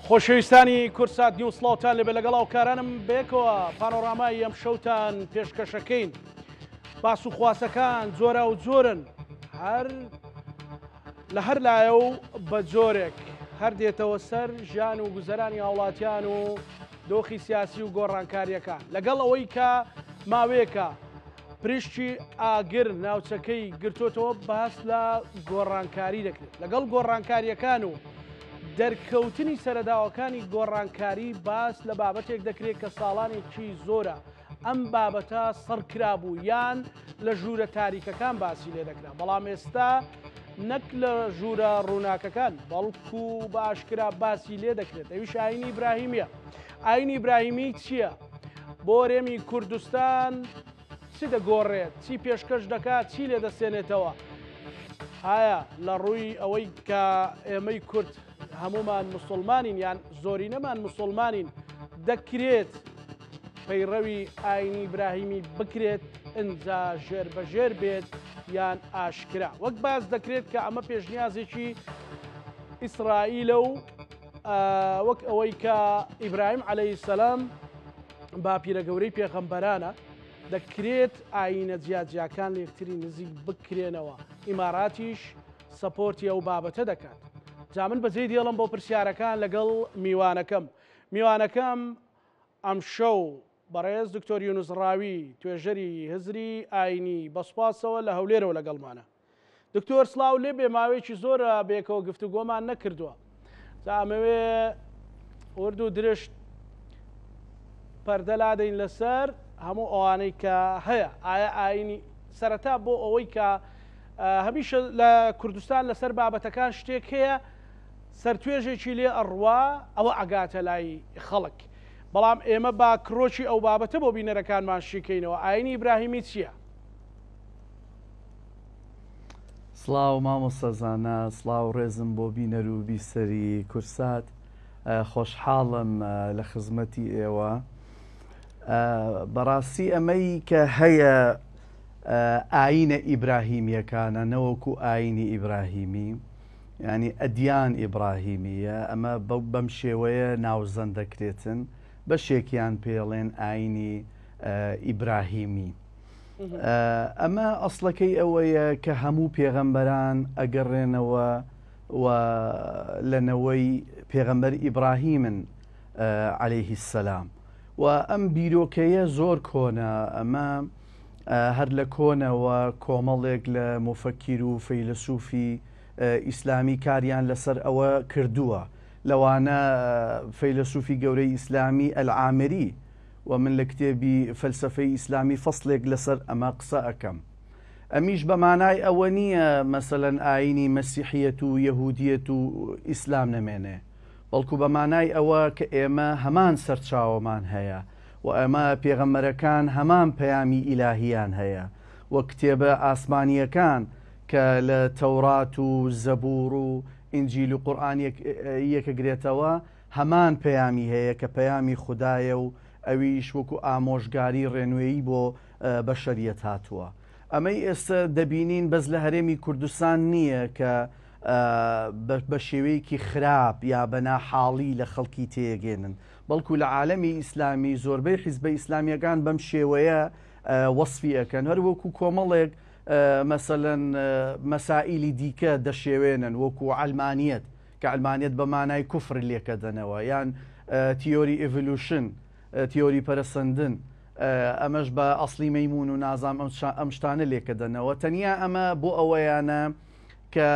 خۆشەویستانی کورسات نیوسڵاوتان لێبێ لەگەڵا و کارانم بێکەوە پانۆڕامای ئەم شەوتان پێشکەشەکەین. باس و خواسەکان جۆرە و جۆرن، لە هەر لایە و بە جۆرێک هەر دێتەوە سەر ژیان و گوزەرانی هاوڵاتیان و دۆخی سیاسی و گۆڕانکاریەکان، لەگەڵ ئەوەی کە ماوەیەکە پرشتی ئاگر ناوچەکەی گرتوتەوە باس لە گۆڕانکاری دەکرێت. لەگەڵ گۆڕانکاریەکان و دەرکەوتنی سەرەداوەکانی گۆڕانکاری باس لە بابەتێک دەکرێت کە ساڵانێکی زۆرە ئەم بابەتە سەرکرابوو یان لە ژوورە تاریکەکان باسی لێ دەکرا، بەڵام ئێستا نەک لە ژوورە ڕووناکەکان بەڵکو بە ئاشکرا باسی لێ دەکرێت. ئەویش ئاینی ئیبراهیمیە. ئاینی ئیبراهیمی چییە؟ بۆ هەرێمی کوردستان چی دەگۆڕێت؟ چی پێشکەش دەکات؟ چی لێ دەستێنێتەوە؟ ئایا لە ڕووی ئەوەی کە ئێمەی کورد هەمومان مسلمانین یان زۆرینەمان مسلمانین دەکرێت پەیڕەوی ئاینی ئیبراهیمی بکرێت ئەنجا ژێر بەژێر بێت یان ئاشکرا؟ وەک باز دەکرێت کە ئەمە پێشنیازێکی ئیسرائیلە و وەک ئەوەی کە ئیبراهیم عەلەیهی سەلام باپیرە گەورەی پێغەمبەرانە دەکرێت ئاینە جیاجیاکان لە یەکتری نزیک بکرێنەوە. ئیماراتیش سەپۆرتی ئەو بابەتە دەکات. جا من بەجێ دێڵم بۆ پرسیارەکان لەگەڵ میوانەکەم ئەم شەو بەڕێز دکتۆر یونس ڕاوی توێژەری هزری ئاینی بەسپاسەوە لە هەولێرەوە لەگەڵمانە. دکتۆر سڵاو لێ بێ، ماوەیەکی زۆرە بێکەوە گفتوگۆمان نەکردووە. جا ئەمەوێ ورد و درشت پەردە لادەین لەسەر هەموو ئەوانەی کە هەیە. ئایا ئاینی سەرەتا بۆ ئەوەی کە هەمیشە لە کوردستان لەسەر بابەتەکان شتێک هەیە سەرتوێژێکی لێ ئەڕوا ئەوە ئەگاتە لای خەڵک، بەڵام ئێمە با کڕۆکی ئەو بابەتە بۆ بینەرەکانمان شیکەینەوە. ئاینی ئیبراهیمی چییە؟ سڵاو مامۆستازانە، سڵاو ڕێزم بۆ بینەر و بیسەری کورسات. خۆشحاڵم لە خزمەتی ئێوە. بەڕاستی ئەمەی کە هەیە ئاینە ئیبراهیمیەکانە نەوەکو ئاینی ئیبراهیمی، ینی ئەدیان ئیبراهیمیە، ئەمە بەم شێوەیە ناوزەند دەکرێتن، بەشێکیان پێڵێن ئاینی ئیبراهیمی. ئەمە ئەسڵەکەی ئەوەیە کە هەموو پێغەمبەران ئەگەڕێنەوە و لەنەوەی پێغەمبەر ئیبراهیمن عەلەیهی سەلام، و ئەم بیرۆکەیە زۆر کۆنە. ئەمە هەر لە کۆنەوە کۆمەڵێک لە مفەکیر و فەیلسوفی ئیسلامی کاریان لەسەر ئەوە کردووە. لەوانە فەیلسوفی گەورەی ئیسلامی ئەلعامری، و من لە کتێبی فەلسەفەی ئیسلامی فەصلێک لەسەر ئەمە قسە ئەەکەم. ئەمیش بە مانای ئەوە نییە مەسەلەن ئاینی مەسیحیەت و یەهودیەت و ئیسلام نەمێنێ، بەڵکو بە مانای ئەوە کە ئێمە هەمان سەرچاوەمان هەیە و ئەمە پێغەمبەرەکان هەمان پەیامی ئیلاهیان هەیە، و کتێبە ئاسمانیەکان کە لە تەورات و زەبوور و ئینجیل و قورئان یەکەگرێتەوە هەمان پەیامی هەیە کە پەیامی خودایە و ئەویش وەکو ئامۆژگاری ڕێنوێیی بۆ بەشەریەت هاتووە. ئەمەی ئێستا دەبینین بەس لە هەرێمی کوردستان نییە کە بە شێوەیەکی خراپ یا بەناحاڵی لە خەڵکی تێگەێنن، بەڵکو لە عالەمی ئیسلامی زۆربەی حیزبە ئیسلامیەکان بەم شێوەیە وەصفی ئەەکەن، هەر وەکو کۆمەڵێک مەسەلەن مەسائیلی دیکە دەشێوێنن، وەکو عەلمانیەت کە عەلمانیەت بە مانای کوفر لێکە دەنەوە، یان تیۆری ئیڤولوشن، تیۆری پەرەسەندن، ئەمەش بە ئەسڵی مەیمون و نازام ئەم شتانە لێکە دەنەوە. تەنیا ئەمە بۆ ئەوەیانە کە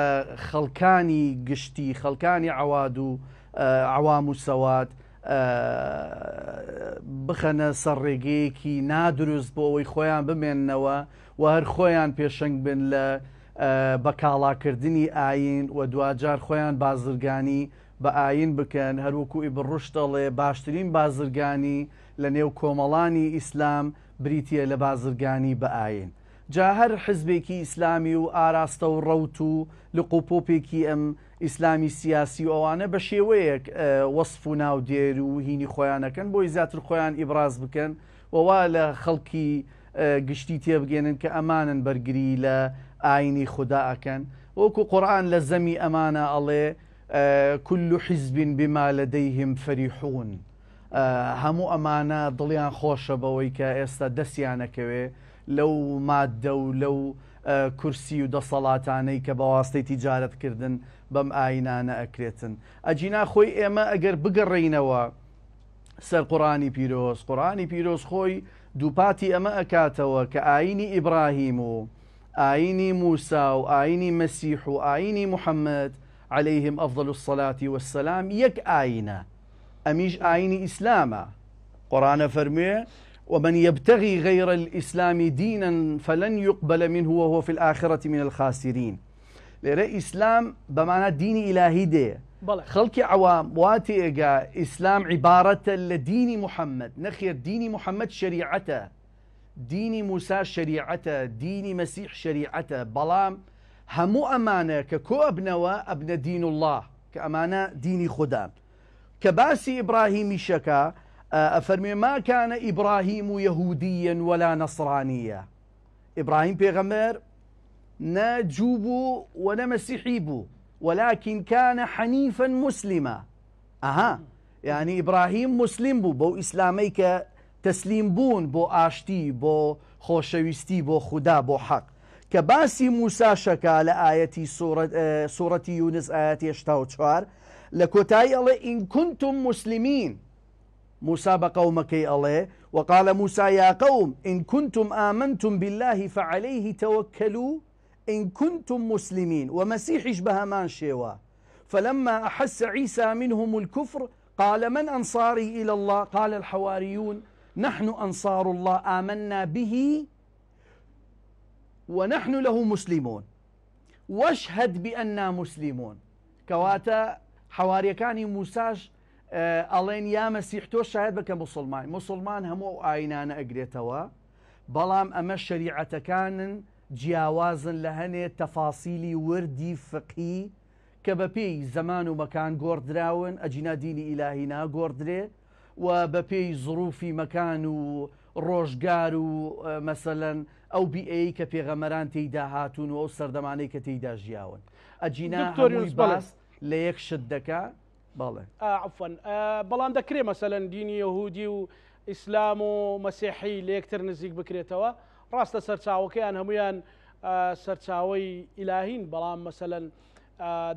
خەڵکانی گشتی، خەڵکانی عەواد و عەوام و سەواد بخەنە سەر ڕێگەیەکی نادروست بۆ ئەوەی خۆیان بمێننەوە و هەر خۆیان پێشەنگ بن لە بەکاڵاکردنی ئاین و دوجار خۆیان بازرگانی بە ئاین بکەن، هەروەکو ئیبن ڕوشد دەڵێ باشترین بازرگانی لە نێو کۆمەڵانی ئیسلام بریتیە لە بازرگانی بە ئاین. جا هەر حزبێکی ئیسلامی و ئاراستە و ڕەوت و لقوپۆپێکی ئەم ئیسلامی سیاسی و ئەوانە بە شێوەیەک وەصف و ناودێر و هینی خۆیانەکەن بۆی زیاتر خۆیان ئیبراز بکەن وەوا لە خەڵکی گشتی تێبگێنن کە ئەمانن بەرگری لە ئاینی خوددا ئەکەن. وەکو قورئان لە زەمی ئەمانە ئەڵێ كل حزب بما لديهم فرحون هەموو ئەمانە دڵیان خۆشە بەوەی کە ئێستا دەستیانەکەوێ لەو مادە و لەو کورسی و دەسەڵاتانەی کە بەواستەی تیجارەتکردن بەم ئاینانە ئەکرێتن. ئەجینا خۆی ئێمە ئەگەر بگەڕێینەوە سەر قورآانی پیرۆز خۆی دووپاتی ئەمە ئەکاتەوە کە ئاینی ئیبراهیم و ئاینی موسا و ئاینی مەسیح و ئاینی محەممەد عليهم أفضل الصلاة والسلام يك آينا أميش آيني إسلاما قرآن فرمي ومن يبتغي غير الإسلام دينا فلن يقبل منه وهو في الآخرة من الخاسرين. لرأي إسلام بمعنى ديني إلهي دي خلق عوام واتي إيقا إسلام عبارة لدين محمد نخير ديني محمد شريعته ديني موسى شريعته ديني مسيح شريعته بلام همو أمانة ككو أبنوا أبن دين الله كأمانة ديني خدام كباسي إبراهيم شكا أفرمي ما كان إبراهيم يهوديا ولا نصرانيا. إبراهيم بيغمر نا جوبو ونا مسيحيبو ولكن كان حنيفا مسلما. يعني إبراهيم مسلم بو إسلاميك تسليم بون بو آشتي بو خوشويستي بو خدا بو حق. كباسي موسى شكا لآية سورة يونس آية 84 لكوتاي الله إن كنتم مسلمين موسى بقومك الله وقال موسى يا قوم إن كنتم آمنتم بالله فعليه توكلوا إن كنتم مسلمين. ومسيح يشبه مان شيوا فلما أحس عيسى منهم الكفر قال من أنصاري إلى الله قال الحواريون نحن أنصار الله آمنا به ونحن له مسلمون واشهد بأننا مسلمون. كواتا حواري كاني موساش ألين يا مسيح تو شاهد بك مسلمان همو آينان أقريتوا بلام أما الشريعة كان جياوازا لهنه تفاصيلي وردي فقهي كببي زمان ومكان قوردراون أجينا ديني إلهينا قوردري وببي ظروفي مكان ڕۆژگار و مثلا ئەو بیئەی کە پێغەمەران تێیدا هاتوون و ئەو سەردەمانەی کە تێیدا ژیاون ئەجینا هەمووی باس لە یەک شت دەکا. بەڵێ عفوان بەڵام دەکرێت مەسەلەن دینی یەهودی و ئیسلام و مەسیحی لە یەکتر نزیک بکرێتەوە. ڕاستە سەرچاوەکەیان هەمویان سەرچاوەی ئیلاهین بەڵام مەسەلەن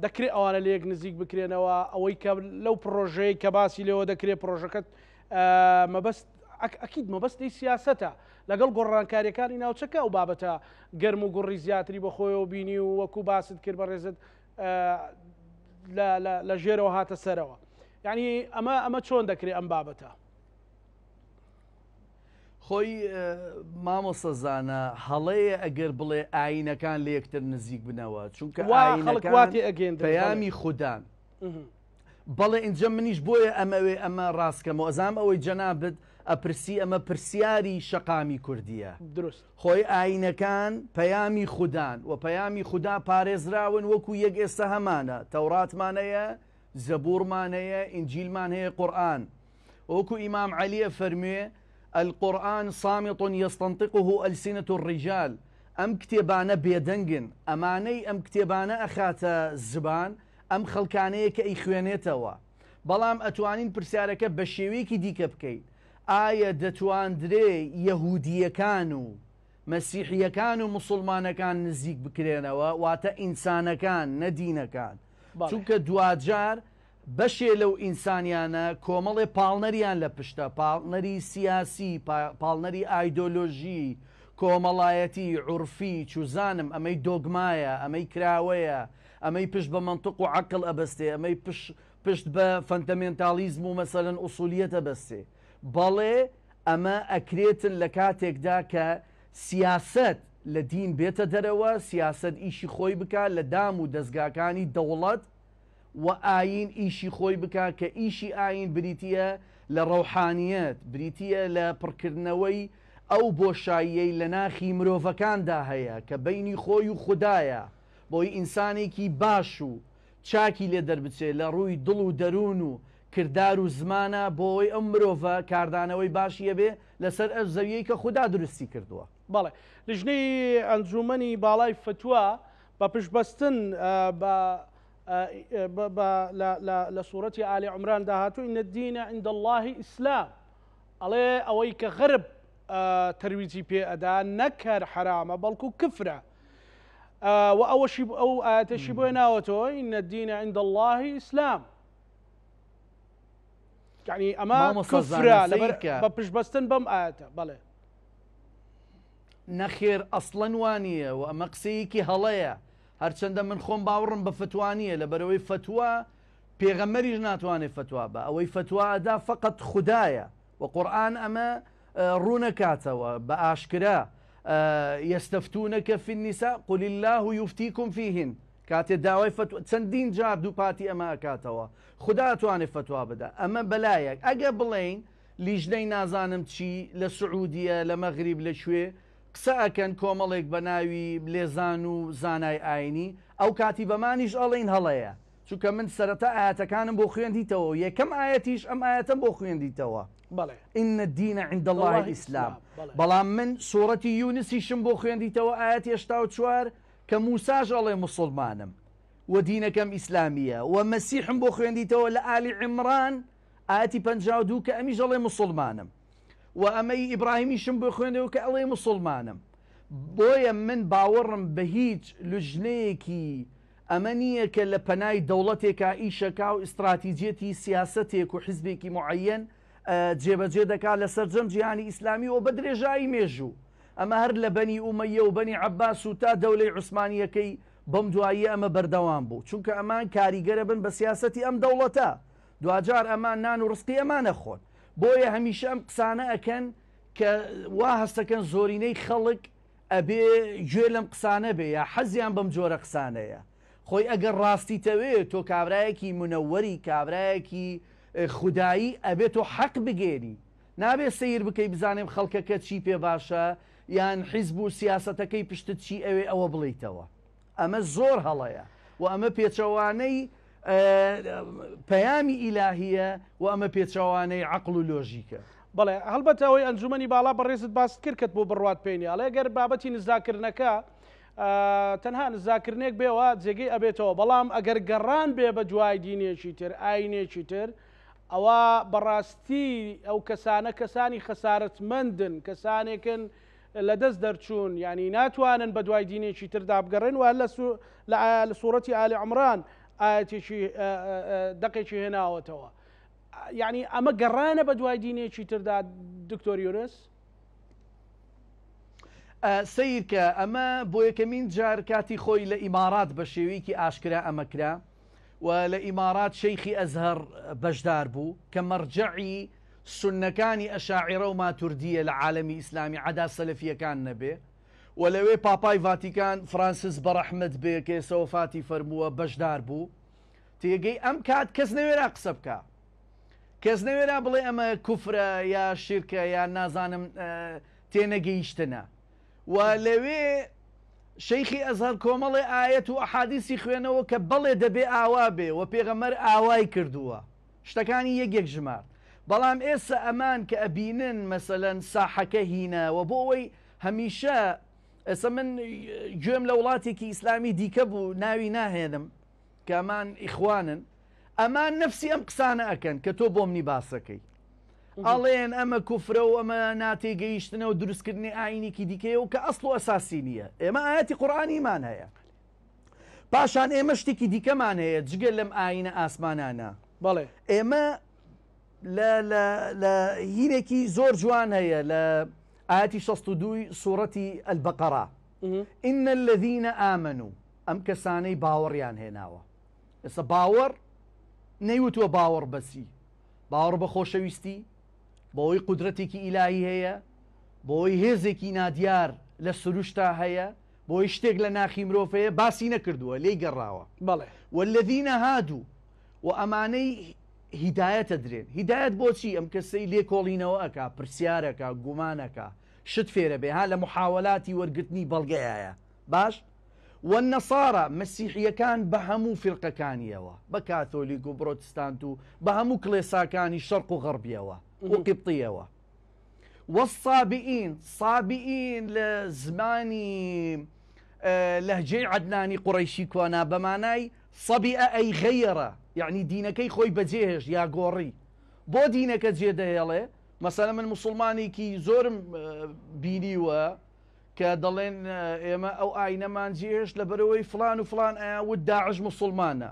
دەکرێت ئەوانە لە یەک نزیک بکرێنەوە ئەوەی کە لەو پرۆژەیە کە باسی لێەوە دەکرێت پرۆژەکەت مەبەست ئەکید مەبەستی سیاسەتە لەگەڵ گۆڕانکاریەکانی ناوچەکە و بابەتە گەرم و گوڕی زیاتری بەخۆیەوە بینی و وەکو باست کرد بە ڕێزت لە ژێرەوە هاتە سەرەوە. یعنی ئەمە چۆن دەکرێت ئەم بابەتە؟ خۆی مامۆسەزانە هەڵەیە ئەگەر بڵێ ئاینەکان لە یەکتر نزیک بنەوە چونکە خەڵکواتی ئەگەن پەیامی خوددان بەڵێ ئینجا منیش بۆیە ئەمەوێ ئەمە ڕاستکەمەوە ئەزام ئەوەی جەنابەت ئەپرسی ئەمە پرسیاری شەقامی کوردیە. دروست خۆی ئاینەکان پەیامی خوددان و پەیامی خوددا پارێزراون وەکو یەک ئێستا هەمانە تەوراتمانەیە زەبوورمانەیە ئینجیلمان هەیە قورئان وەکو ئیمام عەلیە فەرموێ القورآن صامت يستنطقه ألسنة الرجال. أم كتبانا بيدنجن أماني أم كتبانا أخاتا زبان أم خلقانية كإخوانيتوا بلام أتوانين برسالك بشيويكي ديك بكي آية دتوان دري يهودية كانوا مسيحية كانوا مسلمان كان نزيك بكرينوا واتا إنسان كان ندين كان چونك دواجار بەشێ لەو ئینسانیانە کۆمەڵێ پاڵنەریان لە پشتە پاڵنەری سیاسی پاڵنەری ئایدۆلۆژی کۆمەڵایەتی عورفی چوزانم ئەمەی دۆگمایە ئەمەی کراوەیە ئەمەی پشت بە منطق و عەقڵ ئەبەستێ ئەمەی پشت بە فەندەمێنتالیزم و مەسەلەن ئوسولیەت ئەبەستێ. بەڵێ ئەمە ئەکرێتن لە کاتێکدا کە سیاست لە دین بێتە دەرەوە سیاست ئیشی خۆی بکات لە دام و دەستگاکانی دەوڵەت و ئاین ئیشی خۆی بکە کە ئیشی ئاین بریتە لە ڕەوحانیەت بریتە لە پڕکردنەوەی ئەو بۆشاییەی لە ناخی مرۆڤەکاندا هەیە کە بەینی خۆی و خوددایە بۆی ئینسانێکی باش و چاکی لێ دەربچێت لە ڕووی دڵ و دەروون و کردار و زمانە بۆی ئەم مرۆڤە کاردانەوەی باشیە بێ لەسەر ئەو زەویەی کە خوددا درستی کردووە. بەڵێ لژنەی ئەنجومەنی باڵای فتووە بە پشتبەستن بە لسورة آل عمران داهاتو إن الدين عند الله إسلام عليه أويك غرب ترويجي بي أدا نكر حرام بلكو كفرة وأو شيب أو تشبهنا وتو إن الدين عند الله إسلام يعني أما كفرة ببش بستن بم آياته بله نخير أصلا وانية وأما قسيكي هلايا هرچەندە من خۆم باوەڕم بە فتوانیە لە بەرەوەی فتووە پێغەمبەریش ناتوانێت فتووا بە ئەوەی فتووا ئەدا فقط خوددایە و قورئان ئەمە ڕوونەکاتەوە بە ئاشکرا یەستەفتونەکە فی النساء قل الله یفتیکم فیهن کاتێ داوای فتووا چەندین جار دووپاتی ئەمە ئەکاتەوە خوددا ئەتوانێت فتووا بدە ئەمە بەلایەک ئەگە بڵێین لیژنەی نازانم چی لە سعودیە لە مەغریب لەکوێ قسە ئەکەن کۆمەڵێک بە ناوی لێزان و زانای ئاینی ئەو کاتی بەمانیش ئەڵێن هەڵەیە چونکە من سەرەتا ئاەتەکانم بۆ خوێندیتەوە یەکەم ئاەتیش ئەم ئاەتەم بۆ خوێندیتەوە ئین الدین عند الله ئیسلام بەڵام من سوورەتی یونسیشم بۆ خوێندیتەوە ئاەت 84 کە موساژ ئەڵێ موسڵمانم و دینەکەم ئیسلامیە و مەسیحم بۆ خوێندیتەوە لە ئالی عیمران ئاەتی 52 کە ئەمیش ئەڵێ موسڵمانم و ئەمەی ئیبراهیمیشم بۆ خوێندەوە کە ئەڵێ موسڵمانم بۆیە من باوەڕم بە هیچ لوژنەیەکی ئەمە نییە کە لە پەنای دەوڵەتێکا ئیشەکا و ئیستراتیجێتی سیاسەتێک و حیزبێکی معەن جێبەجێ دەکات لەسەر جەم جیهانی ئیسلامی و بە درێژایی مێژوو ئەمە هەر لە بەنی ئومەیە و بەنی عەباس و تا دەولەی عوسمانیەکەی بەم دواییە ئەمە بەردەوام بوو چونکە ئەمان کاریگەرە بن بە سیاسەتی ئەم دەوڵەتە دوجار ئەمان نان و ڕستقی ئەمانە خۆن بۆیە هەمیشە ئەم قسانە ئەکەن کە وا هەستەکەن زۆرینەی خەڵک ئەبێ گوێ لەم قسانە بێ یا حەزیان بەم جۆرە قسانەیە خۆی ئەگەر ڕاستیتەوێت تۆ کابرایەکی منەوەری کابرایەکی خودایی ئەبێت تۆ حەق بگێری نابێت سیر بکەی بزانێم خەڵکەکە چی پێ باشە یان حیزب و سیاسەتەکەی پشتت چی ئەوێ ئەوە بڵیتەوە ئەمە زۆر هەڵەیە و ئەمە پێچەوانەی پەیامی ئیلاهیە و ئەمە پێچەوانەی عەقڵ و لۆژیکە بەڵێ هەڵبەت ئەوەی ئەنجومەنی باڵا بەڕێزت باس کردکەت بۆ بڕوات پێینی ئەڵێ گەر بابەتی نزاکردنەکە تەنها نزاکردنێک بێەوە جێگەی ئەبێتەوە بەڵام ئەگەر گەڕان بێ بە دوای دینێکی تر ئاینێکی تر ئەوە بەڕاستی ئەو کەسانە کەسانی خەسارەتمەندن کەسانێکن لە دەست دەرچوون ینی ناتوانن بە دوای دینێکی تر دابگەڕێن و لە سوورەتی ئالی عمران ئاەتێکی دەقێکی هێناوەتەوە یعنی ئەمە گەڕانە بە دوای دینێکی تردا دکتۆر یونس سیرکە ئەمە بۆ یەکەمین جار کاتی خۆی لە ئیمارات بە شێوەیەکی ئاشکرا ئەمەکرا و لە ئیمارات شەیخی ئەزهەر بەشدار بوو کە مەرجەعی سونەکانی ئەشاعیرە و ماتوردیە لە عالەمی ئیسلامی عەدا سەلەفیەکان نەبێ و لەوێ پاپای ڤاتیکان فرانسیس بەڕەحمەت بێ کە ئێستا وەفاتی فەرمووە بەشدار بوو تێگەی ئەم کات کەس نەوێرا قسە بکە کەس نەوێرا بڵێ ئەمە کوفرە یا شیرکە یا نازانم تێنەگەیشتنە و لەوێ شەیخی ئەزهەر کۆمەڵێ ئاەت و ئەحادیسی خوێنەوە کە بەڵێ دەبێ ئاوا بێ و پێغەمبەر ئاوای کردووە شتەکانی یەکێک ژمار بەڵام ئێستا ئەمان کە ئەبینن مەسەلەن ساحەکە هینە و بۆ ئەوەی هەمیشە ئێستا من گوێم لە وڵاتێکی ئیسلامی دیکە بوو ناوی ناهێنم کە ئەمان ئیخوانن ئەمان نفسی ئەم قسانە ئەکەن کە تۆ بۆم نی باسەکەی ئەڵێن ئەمە کوفرە و ئەمە ناتێگەیشتنە و دروستکردنی ئاینێکی دیکەیە و کە ئەسڵ و ئەساسی نییە ئێمە ئاەتی قورئانیمان هەیە پاشان ئێمە شتێکی دیکەمان هەیە جگە لەم ئاینە ئاسمانانە بەڵێ ئێمە لە هینێکی زۆر جوان هەیە لە ئاەتی 62 سوورەتی ئەلبەقەرە ئین الذین ئامنوا ئەم کەسانەی باوەڕیان هێناوە ئێستا باوەڕ نەیوتووە باوەڕ بەسی باوەڕ بە خۆشەویستی بۆی قودرەتێکی ئیلاهی هەیە بۆی هێزێکی نادیار لە سروشتا هەیە بۆی شتێک لە ناخی مرۆڤ هەیە باسی نەکردووە لێی گەڕاوە بەڵێ والذین هادوو و ئەمانەی هیدایەتە درێن هیدایەت بۆچی ئەم کەسەی لێ کۆڵینەوە ئەکا پرسیارەکە گومانەکە شت فێرە بێ ها لە محاولاتی وەرگرتنی بەڵگەیایە باش والنەسارە مەسیحیەکان بە هەموو فیرقەکانیەوە بە کاتۆلیک و پرۆتستانت و بە هەموو کڵێساکانی شەرق و غەربیەوە و قیبتیەوە والصابئین صابئین لە زمانی لەهجەی عەدنانی قوڕەیشی کۆنا بەمانای صەبیئە ئەی غەیڕە یعنی دینەکەی خۆی بەجێهێش یا گۆڕی بۆ دینەکە جێدەهێڵێ. مەسەلەن من مسلمانێکی زۆرم بینیوە کە دەڵێن ئێمە ئەو ئاینەمان جێهێش لەبەرەوەی فلان و فلان ئەیاوت داعش مسلمانە،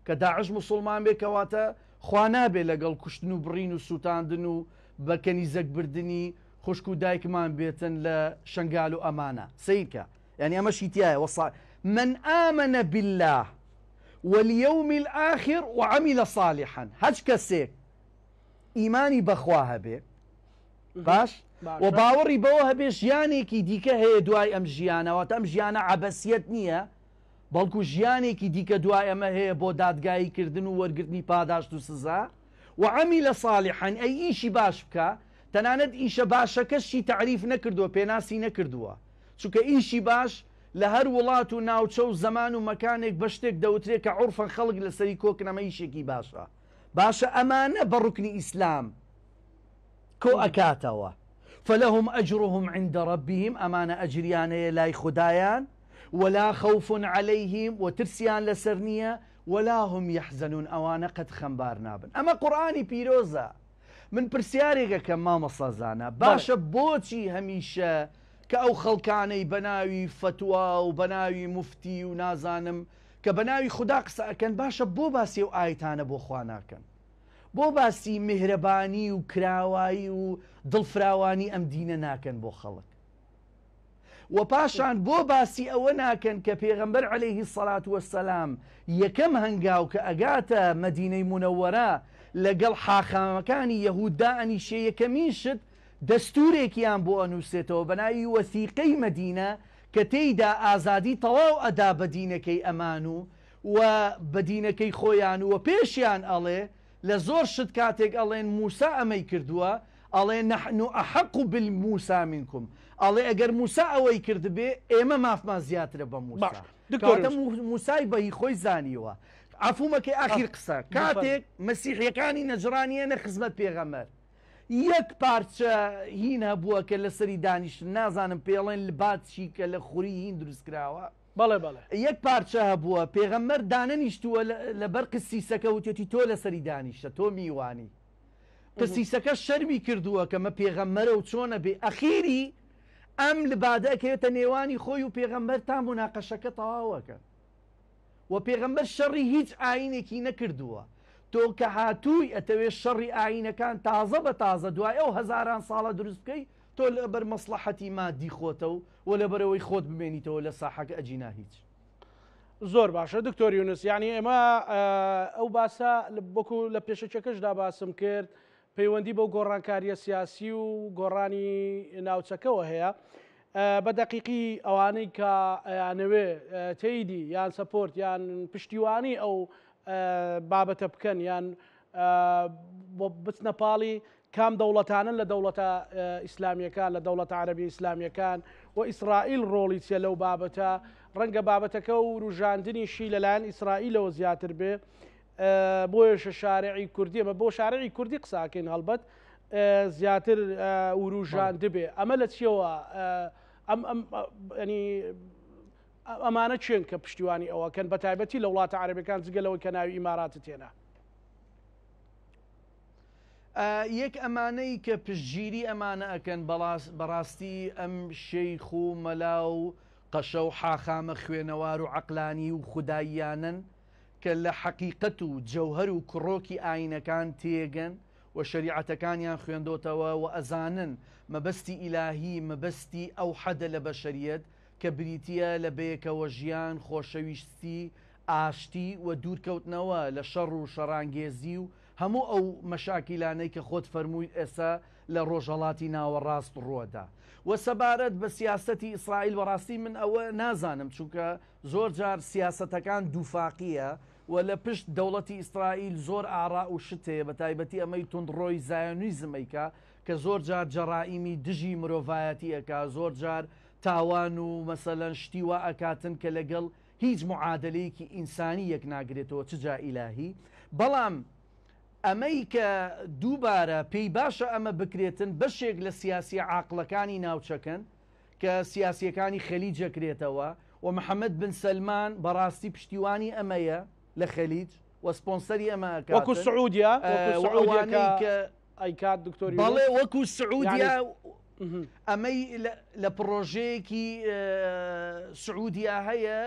کە داعش مسلمان بێ کەواتە خوا نابێ لەگەڵ کوشتن و بڕین و سووتاندن و بە کەنیزەک بردننی خوشک و دایکمان بێتن لە شنگال و ئەمانە سیرکە. یعنی ئەمەشی تایە وەسا من آمن بالله واليوم الآخر وعمل صالحا. هەچ کەسێک ئیمانی بەخوا هەبێ باش و باوەڕی بەوە هەبێ ژیانێکی دیکە هەیە دوای ئەم ژیانەوەتە ئەم ژیانە عەبەسیەت نییە بەڵکو ژیانێکی دیکە دوای ئەمە هەیە بۆ دادگاییکردن و وەرگرتنی پاداشت و سزا. وعمل صالحا ئەی ئیشی باش بکە، تەنانەت ئیشە باشەکەشی تعریف نەکردووە پێناسی نەکردووە، چونکە ئیشی باش لە هەر وڵات و ناوچە و زەمان و مەکانێک بە شتێک دەوترێت کە عورفەن خەڵک لەسەری کۆکنەمە ئیشێکی باشە باشە ئەمانە بە ڕوکنی ئیسلام کۆ ئەکاتەوە. فلهم أجرهم عند ربهم أمان أجريان لا خدایان ولا خوف عليهم وترسيان لسرنية ولا هم يحزنون أوانا قد خنبار نابن. أما قرآني بيروزا من برسياريك كما مصازانا باشا بوتي هميشة كأو خلقاني بناوي فتوى وبناوي مفتي ونازانم كبناوي خدا قسا كان باشا بو باسي وآيتانا بو خوانا كان بۆ باسی میهرەبانی و کراوایی و دڵفراوانی ئەم دینە ناکەن بۆ خەڵک و پاشان بۆ باسی ئەوە ناکەن کە پێغەمبەر عەلەیهی سەڵات وەسەلام یەکەم هەنگاو کە ئەگاتە مەدینەی مونەوەرە لەگەڵ حاخامەکانی یەهوددا ئەنیشێ یەکەمین شت دەستورێکیان بۆ ئەنووسێتەوە بەناوی وەثیقەی مەدینە کە تێیدا ئازادی تەواو ئەدا بە دینەکەی ئەمان و بە دینەکەی خۆیان و پێشیان ئەڵێ لە زۆر شت کاتێک ئەڵێن موسا ئەمەی کردووە ئەڵێ نەحن ئەحەق بالموسا منکم ئەڵێ ئەگەر موسا ئەوەی کردبێ ئێمە مافمان زیاترە بە موسا کەواتە موسای بەهی خۆی زانیوە. عەفومەکەی ئاخیر قسە کاتێک مەسیحیەکانی نەجرانیەنە خزمەت پێغەمبەر یەک پارچە هین هەبووە کە لەسەری دانیشتن نازانم پێڵێن لباتچی کە لە خوری هین دروستکراوە بەڵێ بەڵێ یەک پارچە هەبووە پێغەمبەر دانەنیشتووە لەبەر قسیسەکە وتێتی تۆ لەسەری دانیشتە تۆ میوانی قسیسەکە شەرمی کردووە کەمە پێغەمبەرە و چۆنە بێ ئەخیری ئەم لبادەکەوێتە نێوانی خۆی و پێغەمبەر تا مناقەشەکە تەواوەکە و پێغەمبەر شەڕی هیچ ئاینێکی نەکردووە. تۆ کە هاتووی ئەتەوێت شەڕی ئاینەکان تازە بە تازە دوای ئەو هەزاران ساڵە دروست بکەی تۆ لەبەر مەسلحەتی مادی خۆتە و لەبەرەوەی خۆت بمێنیتەوە لە ساحەکە ئەجینا هیچ. زۆر باشە دکتۆر یونس، یعنی ئێمە ئەو باسە بۆکو لە پێشەکەشدا باسم کرد پەیوەندی بەو گۆڕانکاریە سیاسی و گۆڕانی ناوچەکەەوە هەیە بە دەقیقی ئەوانەی کە یانەوێ تێیدی یان سەپۆرت یان پشتیوانی ئەو بابەتە بکەن یان بۆ بچنە پاڵی کام دەوڵەتانن لە دەوڵەتە ئیسلامیەکان لە دەوڵەتە عەرەبی ئیسلامیەکان و ئیسرائیل ڕۆڵی چیە لەو بابەتە ڕەنگە بابەتەکە و ڕوژاندنیشی لەلایەن ئیسرائیلەوە زیاتر بێ بۆیشە شارعی کوردی ئەمە بۆ شارعی کوردی قساکەین هەڵبەت زیاتر وروژان دەبێ ئەمە لە چیەوە ینی ئەمانە چێن کە پشتیوانی ئەوەکەن بە تایبەتی لە وڵاتە عەرەبیەکان جگەلەوەی کە ناوی ئیماراتە تێنا. یەک ئەمانەی کە پشتگیری ئەمانە ئەکەن بەڕاستی ئەم شەیخ و مەلا و قەشە و حاخامە خوێنەوار و عەقلانی و خوداییانن کە لە حەقیقەت و جەوهەر و کڕۆکی ئاینەکان تێگەن و شریعەتەکانیان خوێندۆتەوە و ئەزانن مەبەستی ئیلاهی مەبەستی ئەو حەدە لە بەشەریەت کە بریتیە لە بەیەکەوە ژیان خۆشەویستی ئاشتی و دوورکەوتنەوە لە شەڕ و شەڕانگێزی و هەموو ئەو مەشاکیلانەی کە خۆت فەرموویت ئێستا لە ڕۆژهەڵاتی ناوەڕاست ڕووەدا و سەبارەت بە سیاسەتی ئیسرائیل بەڕاستی من ئەوە نازانم چونکە زۆر جار سیاسەتەکان دووفاقیە و لە پشت دەوڵەتی ئیسرائیل زۆر ئاڕا و شتێ بە تایبەتی ئەمەی توندڕۆی زایۆنیزمەیکە کە زۆر جار جەڕائیمی دژی مرۆڤایەتیەکە زۆر جار تاوان و مەسەلەن شتی وا ئەکاتن کە لەگەڵ هیچ معادلەیەکی ئینسانی یەک ناگرێتەوە چجا ئیلاهی. بەڵام ئەمەی کە دووبارە پێی باشە ئەمە بکرێتن بەشێک لە سیاسی عاقلەکانی ناوچەکەن کە سیاسیەکانی خەلیجەکرێتەوە و محەممەد بن سەلمان بەڕاستی پشتیوانی ئەمەیە لە خەلیج و سپۆنسەری ئەمە وەکو سعودیا ئەیکات دکتۆری بەڵێ وەکو سعودیا ئەمەی لە پرۆژەیەکی سعودیا هەیە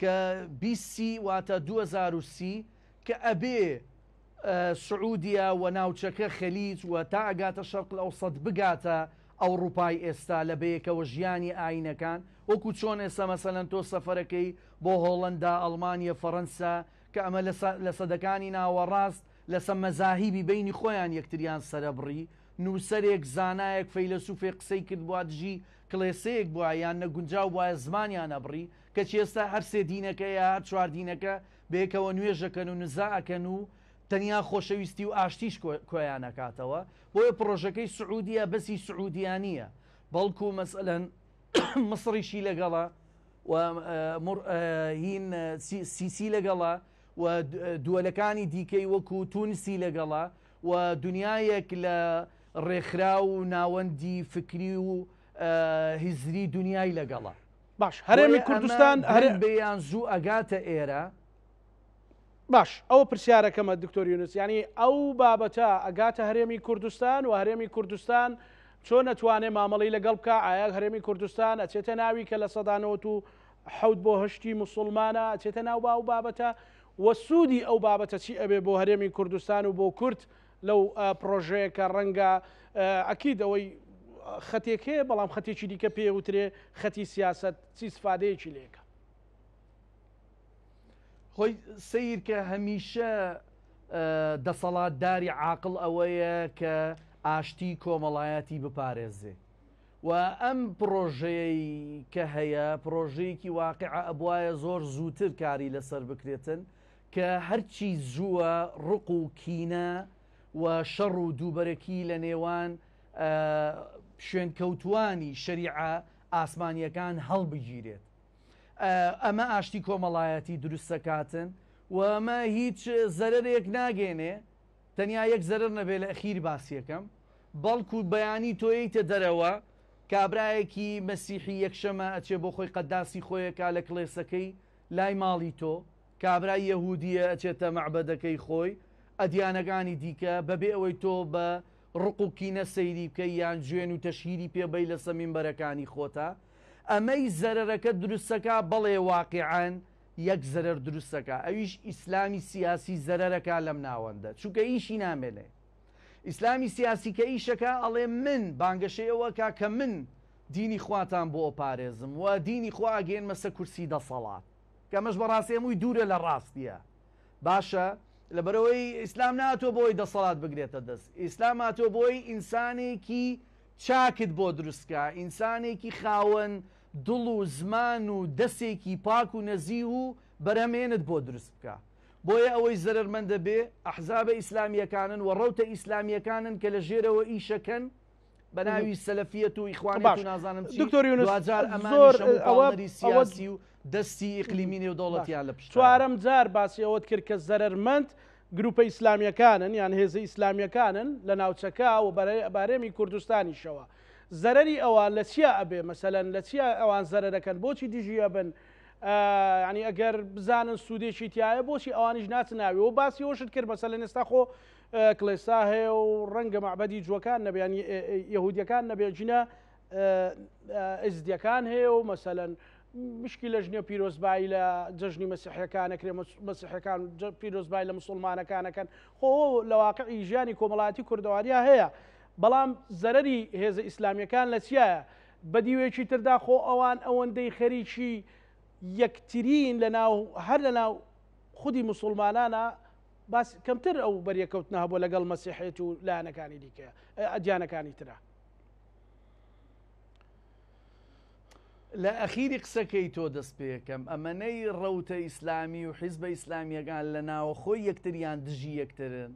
کە بیسی واتە 2030 کە ئەبێ سعودیا و ناوچەکە خەلیج و تا ئەگاتە شەرق ئەوسەد بگاتە ئەوروپای ئێستا لە بەیەکەوە ژیانی ئاینەکان وەکو چۆن ئێستا مەسەلەن تۆ سەفەرەکەی بۆ هۆڵەندا ئەڵمانیا فەڕەنسا کە ئەمە لە سەدەکانی ناوەڕاست لەسەر مەزاهیبی بینی خۆیان یەکتریان سەرەبڕی نووسەرێک زانایەک فەیلسوفێک قسەی کرد بووە دژی کڵێسەیەک بووە یان نەگونجاو بووە زمانیان ئەبڕی کە ئێستا هەر سێ دینەکە یا هەر چوار دینەکە بەیەکەوە نوێژەکەن و نزاعەکەن و تەنیا خۆشەویستی و ئاشتیش کۆیان نەکاتەوە بۆیە پرۆژەکەی سعودیە بەسی سعودیانیە بەڵکو مەسەلەن مصریشی لەگەڵە و هین سیسی لەگەڵە و دووەلەکانی دیکەی وەکو تونسی لەگەڵە و دنیایەک لە ڕێکخرا و ناوەندی فکری و هیزری دنیای لەگەڵە باش هەرێمی کوردستان بەیان زوو ئەگاتە ئێرە باش ئەوە پرسیارەکەمە دکتۆر یونس ینی ئەو بابەتە ئەگاتە هەرێمی کوردستان و هەرێمی کوردستان چۆن نەتوانێت مامەڵی لەگەڵ بکە ئایا هەرێمی کوردستان ئەچێتە ناوی کە لە سەدانەوەت و حەوت بۆ هەشتی موسڵمانە ئەچێتە ناو با و بابەتە وە سوودی ئەو بابەتە چی ئەبێ بۆ هەرێمی کوردستان و بۆ کورد لەو پرۆژەیەکە ڕەنگە ئەکید ئەوەی خەتێکەیە بەڵام خەتێکی دیکە پێوترێ خەتی سیاست چی سفادەیەکی لێکە خۆی سیر کە هەمیشە دەسەڵاتداری عاقڵ ئەوەیە کە ئاشتی کۆمەڵایەتی بپارێزێ و ئەم پرۆژەیە کە هەیە پرۆژەیەکی واقعە ئەبوایە زۆر زووتر کاری لەسەر بکرێتن کە هەرچی زووە ڕق و کینە و شەڕ و دووبەرەکی لە نێوان شوێنکەوتوانی شەریعە ئاسمانیەکان هەڵبگیرێت ئەمە ئاشتی کۆمەڵایەتی دروستەکاتن و ئەمە هیچ زەرەرێک ناگێنێ تەنیا یەک زەرەر نەبێ لە ئەخیر باسیەکەم بەڵکو بەیانی تۆیتە دەرەوە کابراایەکی مەسیحی یەکشەمە ئەچێ بۆ خۆی قەداسی خۆیەکە لە کڵێسەکەی لای ماڵی تۆ کابرای یەهودیە ئەچێتە مەعبەدەکەی خۆی ئەدیانەکانی دیکە بەبێ ئەوەی تۆ بە ڕق و کینە سەیری بکەی یان جوێن و تەشهیری پێبەی لە سەمینبەرەکانی خۆتە ئەمەی زەرەرەکە دروستەکە بەڵێ واقعان یەک زەرەر دروستەکە ئەویش ئیسلامی سیاسی زەرەرەکە لەم ناوەندە چونکە ئیشی نامێنێ ئیسلامی سیاسی کە ئیشەکە ئەڵێ من بانگەشەیەوە کە من دینی خواتان بۆ ئۆپارێزم و دینی خوا ئەگەێنمە سەر کورسی دەسەڵات کە ئەمەش بەڕاستی هەمووی دوورە لە ڕاستیە باشە لەبەرەوەی ئیسلام ناتۆ بۆی دەسەڵات بگرێتە دەست ئیسلام هاتۆ بۆی ئینسانێکی چاکت بۆ دروستکە ئینسانێکی خاوەن دڵ و زمان و دەستێکی پاک و نەزی و بەرەمێنت بۆ دروست بکە بۆیە ئەوەی زەرمەندە بێ ئەحزابە ئیسلامیەکانن و ڕەوتە ئیسلامیەکانن کە لە ژێرەوە ئیشەکەن بە ناوی سەلەفیەت و ئیخوانیت و نازانم دوکتۆر ئەمانی سیاسی و دەستی ئیقلیمی نێودەوڵەتیان لە پشت چوارەم جار باسی ئەوەت کرد کە زەرمەند گروپە ئیسلامیەکانن یان هێزە ئیسلامیەکانن لە ناوچەکە و بارێمی کوردستانیشەوە زەرەری ئەوان لە چیا ئەبێ مەسەلەن لە چیا ئەوان زەرەرەکەن بۆچی دیژیە بن ینی ئەگەر بزانن سوودێکی تایە بۆچی ئەوانیش ناچناوی و باسی ئەوشت کرد مەسەلەن ئێستا خۆ کڵێسا هەیە و ڕەنگە مەعبەدی جوەکان نەبیان یەهودیەکان نەبێ جینە ئەزدیەکان هەیە و مەسەلەن مشکی لە ژنێ پیرۆزبایی لە جەژنی مەسیحەکانەکرێ مەسیحەکان پیرۆزبای لە مسلمانەکانەکەن خۆ لە واقعی ژیانی کۆمەڵایەتی کوردەواریا هەیە بەڵام زەرەری هێزە ئیسلامیەکان لە چیایە بەدیوێکی تردا خۆ ئەوان ئەوەندەی خەریکی یەکترین هەر لە ناو خودی مسلمانانە باس کەمتر ئەو بەریەکەوتنە هەبوو لەگەڵ مەسیحێت و لایەنەکانی دیکە ئەدیانەکانی ترە لە ئەخیری قسەکەی تۆ دەست پێ یەکەم ئەمەنەی ڕەوتە ئیسلامی و حیزبە ئیسلامیەکان لە ناوە خۆی یەکتریان دژی یەکترن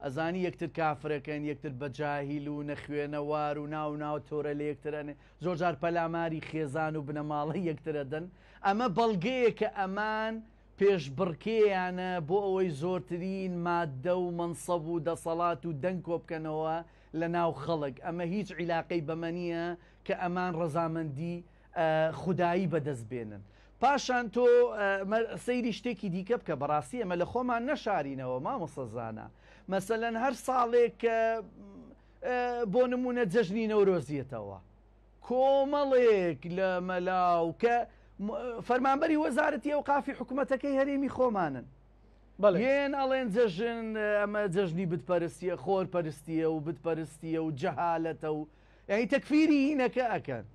ئەزانی یەکتر کافرەکەن یەکتر بەجاهیل و نەخوێنەوار و ناو تۆرە لە یەکترەنێ زۆر جار پەلاماری خێزان و بنەماڵە یەکترەدەن ئەمە بەڵگەیە کە ئەمان پێشبڕکێیانە بۆ ئەوەی زۆرترین مادە و مەنسەب و دەسەڵات و دەنگ کۆ بکەنەوە لە ناو خەڵک ئەمە هیچ عیلاقەی بەمە نییە کە ئەمان ڕەزامەندی خودایی بەدەست بێنن پاشان تۆ سەیری شتێکی دیکە بکە بەڕاستی ئەمە لە خۆمان نەشارینەوە مامۆسەزانە مەسەلەن هەر ساڵێک بۆ نمونە جەژنی نەورۆزیەتەوە کۆمەڵێک لە مەلاو کە فەرمانبەری وەزارەتی ئەوقافی حکوومەتەکەی هەرێمی خۆمانن هێن ئەڵێن جەژن ئەمە جەژنی بتپەرستیە خۆرپەرستیە و بتپەرستیە و جەهالەتە و یعنی تەکفیری هینەکە ئەکەن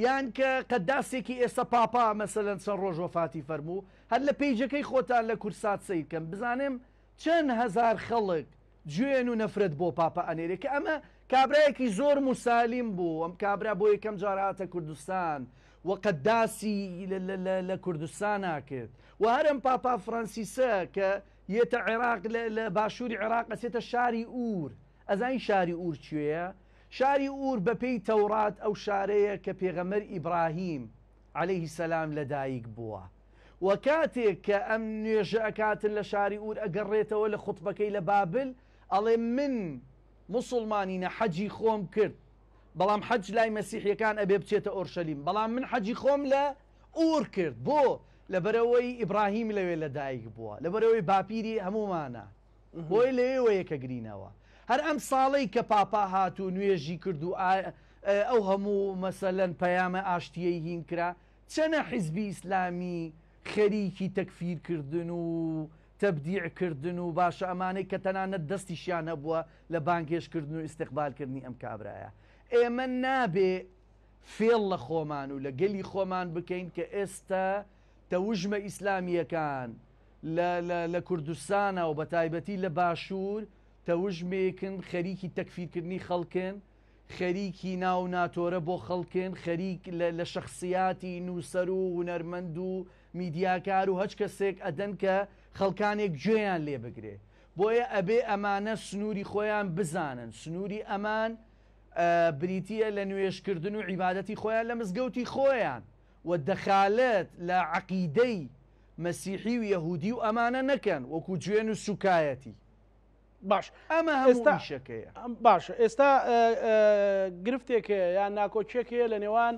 یان کە قەداسێکی ئێستا پاپا مەسەلەن چەند ڕۆژ وەفاتی فەرموو هەر لە پیجەکەی خۆتان لە کورسات سیرکەم بزانم چەند هەزار خەڵک گوێن و نەفرەت بۆ پاپا ئەنێرێ کە ئەمە کابرایەکی زۆر موسالیم بوو ئەم کابرا بۆ یەکەم جاراتە کوردستان و قەداسی لە کوردستان ناکرد و هەرم پاپا فرانسیسە کە یێتە عێراق لە باشووری عێراق ئەچێتە شاری ئور ئەزانی شاری ئور کوێیە؟ شاری ئور بەپێی تەورات ئەو شارەیە کە پێغەمبەر ئیبراهیم عەلەیهی سەلام لەدایک بووە و کاتێک کە ئەم نوێژە ئەکاتن لە شاری ئور ئەگەڕێتەوە لە خوتبەکەی لە بابل ئەڵێ من موسڵمانینە حەجی خۆم کرد بەڵام حەج لای مەسیحیەکان ئەبێ بچێتە ئۆرشەلیم بەڵام من حەجی خۆم لە ئور کرد بۆ لەبەرەوەی ئیبراهیم لەوێ لەدایک بووە لەبەرەوەی باپیری هەمومانە بۆی لەوێ یەکە گرینەوە هەر ئەم ساڵەی کە پاپا هات و نوێژی کرد و ئەو هەموو مەسەلەن پەیامە ئاشتیەی هین کرا چەنە حیزبی ئیسلامی خەریکی تەکفیرکردن و تەبدیعکردن و باشە ئەمانەی کە تەنانەت دەستیشیان هەبووە لە بانگێشکردن و ئیستیقبالکردنی ئەم کابرایە ئێمە نابێ فێڵ لە خۆمان و لە گەلی خۆمان بکەین کە ئێستا تەوژمە ئیسلامیەکان لە کوردستانە و بە تایبەتی لە باشوور تەوژمێکن خەریکی تەکفیرکردنی خەڵکن خەریکی ناو ناتۆرە بۆ خەڵکن خەریک لە شەخصیاتی نووسەر و هونەرمەند و میدیاکار و هەچ کەسێک ئەدەن کە خەڵکانێک گوێیان لێ بگرێ بۆیە ئەبێ ئەمانە سنووری خۆیان بزانن سنووری ئەمان بریتیە لە نوێشکردن و عیبادەتی خۆیان لە مزگەوتی خۆیان و دەخالەت لە عەقیدەی مەسیحی و یەهودی و ئەمانە نەکەن وەکو گوێن و سوکایەتی باش ئەمە هەموو شەکەیە باش ئێستا گرفتێکەیە یان ناکۆچێکەیە لە نێوان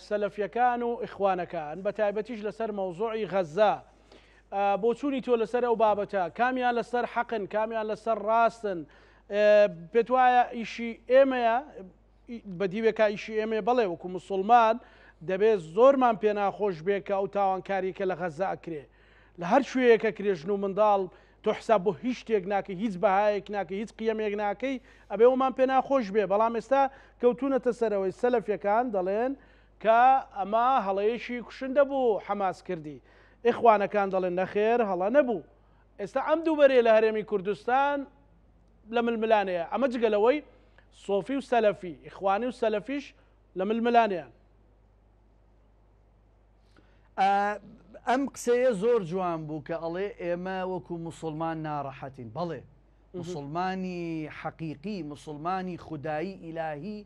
سەلەفیەکان و ئیخوانەکان بە تایبەتیش لەسەر مەوزوعی غەزا بۆ چوونی تۆ لەسەر ئەو بابەتە کامیان لەسەر حەقن کامیان لەسەر ڕاستن پێت وایە ئیشی ئێمەیە بەدیوێکا ئیشی ئێمێ بڵێ وەکو موسڵمان دەبێت زۆرمان پێ ناخۆش بێکە ئەو تاوانکاریکە لە غەزا ئەکرێ لە هەر شوەیەکە کرێژن و منداڵ تۆ حساب بۆ هیچ شتێک ناکەی هیچ بەهایەک ناکەی هیچ قیەمێک ناکەی ئەبێ ئەومان پێ ناخۆش بێ بەڵام ئێستا کەوتونەتە سەرەوەی سەلەفیەکان دەڵێن کە ئەمە هەڵەیەشی کوشندە بوو حەماس کردی ئیخوانەکان دەڵێن نەخێر هەڵە نەبوو ئێستا ئەم دووبەرێ لە هەرێمی کوردستان لە ململانەیە ئەمە جگەلەوەی سۆفی و سەلەفی ئیخوانی و سەلەفیش لە ململانەیان ئەم قسەیە زۆر جوان بوو کە ئەڵێ ئێمە وەکو موسڵمان ناڕەحەتین بەڵێ موسڵمانی حەقیقی موسڵمانی خودایی ئیلاهی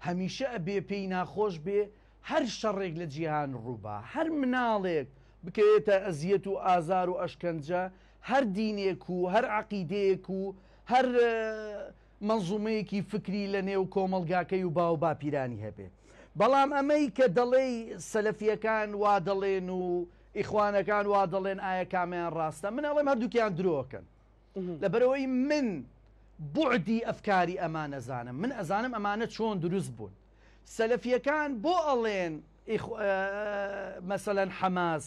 هەمیشە ئەبێ پێی ناخۆش بێ هەر شەڕێک لە جیهان ڕووبا هەر مناڵێک بکەوێتە ئەزیەت و ئازار و ئەشکەنجە هەر دینێک و هەر عەقیدەیەک و هەر مەنزومەیەکی فکری لە نێو کۆمەلگاکەی و باو باپیرانی هەبێ بەڵام ئەمەی کە دەڵێ سەلەفیەکان وا دەڵێن و ئیخوانەکان وا دەڵێن ئایا کامیان ڕاستە من ئەڵێم هەردووکیان درۆکەن لەبەرەوەی من بوعدی ئەفکاری ئەمانە زانم من ئەزانم ئەمانە چۆن دروست بوون سەلەفیەکان بۆ ئەڵێن مەسەلەن حەماس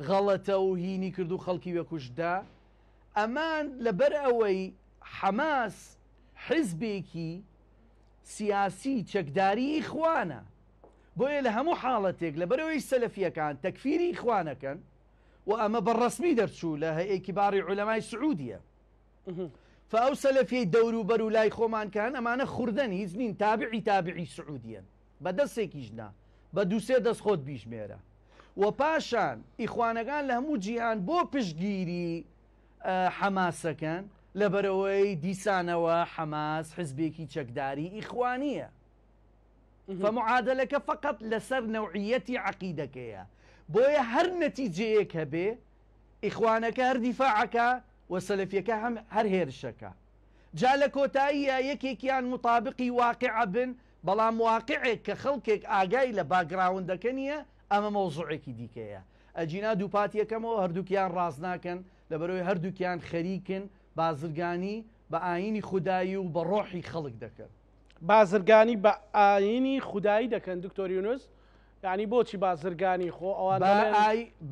غەڵەتە و هینی کرد و خەڵکی وەکوشدا ئەمان لەبەر ئەوەی حەماس حیزبێکی سیاسی چەکداری ئیخوانە بۆیە لە هەموو حاڵەتێک لەبەرەوەی سەلەفیەکان تەکفیری ئیخوانەکەن و ئەمە بەڕەسمی دەرچوو لە هەیئەی کیباری عولەمای سعودیە فەو سەلەفیەی دەور و بەر و لای خۆمان کەن ئەمانە خوردن هیچ نین تابعی سعودیەن بە دەستێکیش نا بە دووسێ دەست خۆت بیژمێرە و پاشان ئیخوانەکان لە هەموو جیهان بۆ پشتگیری حەماسەکەن لەبەرەوەی دیسانەوە حەماس حزبێکی چەکداری ئیخوانیە فمعادلەکە فقط لەسەر نەوعیەتی عەقیدەکەیە بۆیە هەر نەتیجەیەک هەبێ ئیخوانەکە هەر دیفاعەکە و سەلەفیەکە هەر هێرشەکە جا لە کۆتاییە یەکێکیان مطابقی واقعە بن بەڵام واقعێک کە خەڵکێک ئاگای لە باگراوندەکە نیە ئەمە مەوزوعێکی دیکەیە. ئەجینا دووپاتیەکەمەوە هەردووکیان ڕاست ناکەن لەبەرەوەی هەردووکیان خەریکن بازرگانی بە ئاینی خودایی و بە ڕۆحی خەڵک دەکەن. بازرگانی بە ئاینی خودایی دەکەن دکتۆر یونس، یعنی بۆچی بازرگانی خۆ ئەوان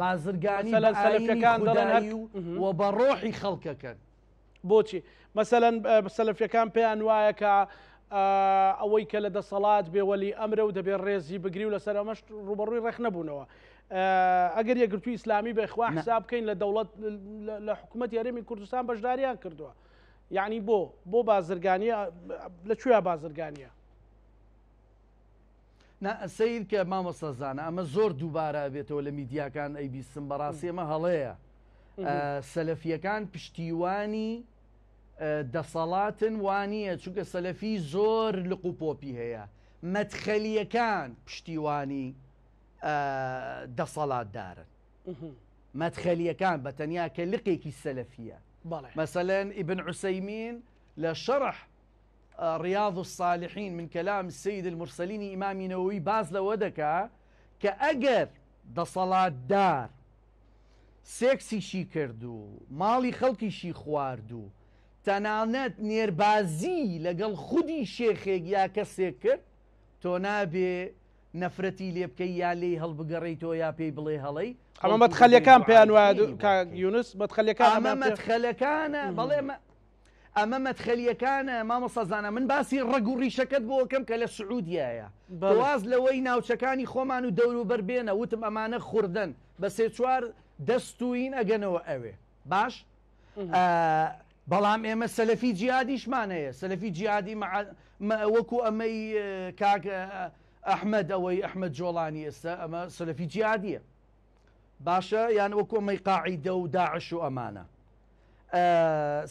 بازرگانی سەلەفیەکان دەڵێن و بە ڕۆحی خەڵکەکەن. بۆچی مەسەلەن سەلەفیەکان پێیان وایە کە ئەوەی کە لە دەسەڵات بێوەلی ئەمرە و دەبێت ڕێزی بگری و لەسەر ئەمەش ڕوبەڕووی ڕێک نەبوونەوە. ئەگەر یەکگرتووی ئیسلامی بەخوا حساب بکەین لە دەوڵەت لە حکوومەت یاریمی کوردستان بەشداریان کردووە، یعنی بۆ بازرگانیە لەکوێ بازرگانیە؟ سیر کە مامۆستازانە ئەمە زۆر دووبارە بێتەوە لە میدیاکان ئەیبیستم بەڕاستی ئەمە هەڵەیە. سەلەفیەکان پشتیوانی دەسەڵاتن وانییە چونکە سەلەفی زۆر لق و پۆپی هەیە، مەدخەلیەکان پشتیوانی دەسەڵاتدارن، مەدخەلیەکان بە تەنیا کە لقێکی سەلەفیە. مەسەلەن ئیبن عوسەیمین لە شەرح ڕیاض الصالحین من کەلام سید المرسلینی ئیمامی نەوەوی باز لەوە دەکا کە ئەگەر دەسەڵاتدار سێکسیشی کرد و ماڵی خەڵکیشی خوارد و تەنانەت نێربازی لەگەڵ خودی شێخێک یا کەسێک کرد، تۆ نابێ نەفرەتی لێ بکەی یا لێی هەڵبگەڕیتەوە یا پێی بڵێ هەڵەی. ئەمە مەدخەلیەکان پێیان وایە یونس، مەدخەلیەکان ئەمە مەدخەلەکانە بەڵێ ئەمە مەدخەلیەکانە مامۆستازانە. من باسی ڕەگ و ڕیشەکەت بۆ کەم کە لە سعودیایە دواز لەوەی ناوچەکانی خۆمان و دەوروبەر بێنە وتم ئەمانە خوردن بە سێ چوار دەستوین ئەگەنەوە ئەوێ باش. بەڵام ئێمە سەلەفی جیادیشمان هەیە، سەلەفی جیادی وەکو ئەمەی کاک ئەحمەد ئەوەی ئەحمەد جۆڵانی ئێستا ئەمە سەلەفی جیادیە باشە، یان وەکو ئەمەی قاعیدە و داعش و ئەمانە.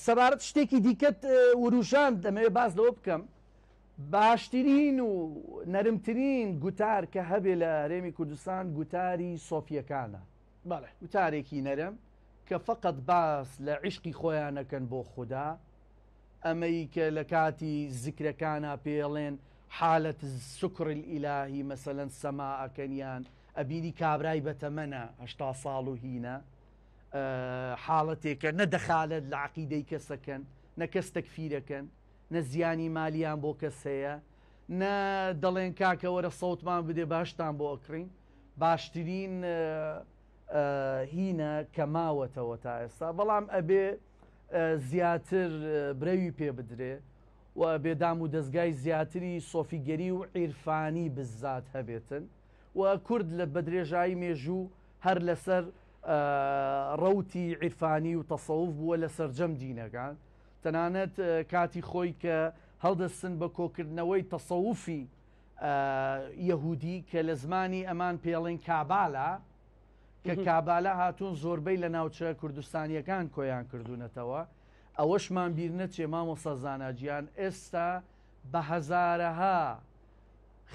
سەبارەت شتێکی دیکەت وروشان دەمەوێت باز لەوە بکەم. باشترین و نەرمترین گوتار کە هەبێ لە هەرێمی کوردستان گوتاری سۆفیەکانە، گوتارێکی نەرم کە فقط باس لە عیشقی خۆیانەکەن بۆ خوددا، ئەمەی کە لە کاتی زیکرەکانە پێڵێن حالەت سکر الئیلاهی مەسەلەن سەماعەکەنیان ئەبینی کابرای بەتەمەنە 80 ساڵ و هینە حاڵەتێکە نەدەخالت لە عەقیدەی کەسەکەن، نە کەس تەکفیرەکەن، نە زیانی مالیان بۆ کەس هەیە، نە دەڵێن کاکە وەرە سەوتمان بدێ باشتان بۆ ئەکڕین. باشترین هینە کە ماوەتەوە تا ئێستا، بەڵام ئەبێ زیاتر برەوی پێ بدرێ و بێدام و دەستگای زیاتری سۆفیگەری و عیرفانی بزات هەبێتن و کورد لە بەدرێژایی مێژوو هەر لەسەر ڕەوتی عیرفانی و تەسەوف بووە لە سەرجەم دینەکان، تەنانەت کاتی خۆی کە هەڵدەستن بە کۆکردنەوەی تەسەوفی یەهودی کە لە زمانی ئەمان پێڵێن کابالە، کە کابالە هاتوون زۆربەی لە ناوچە کوردستانیەکان کۆیان کردوونەتەوە. ئەوەشمان بیر نەچێ مامۆستا زاناجیان ئێستا بە هەزارەها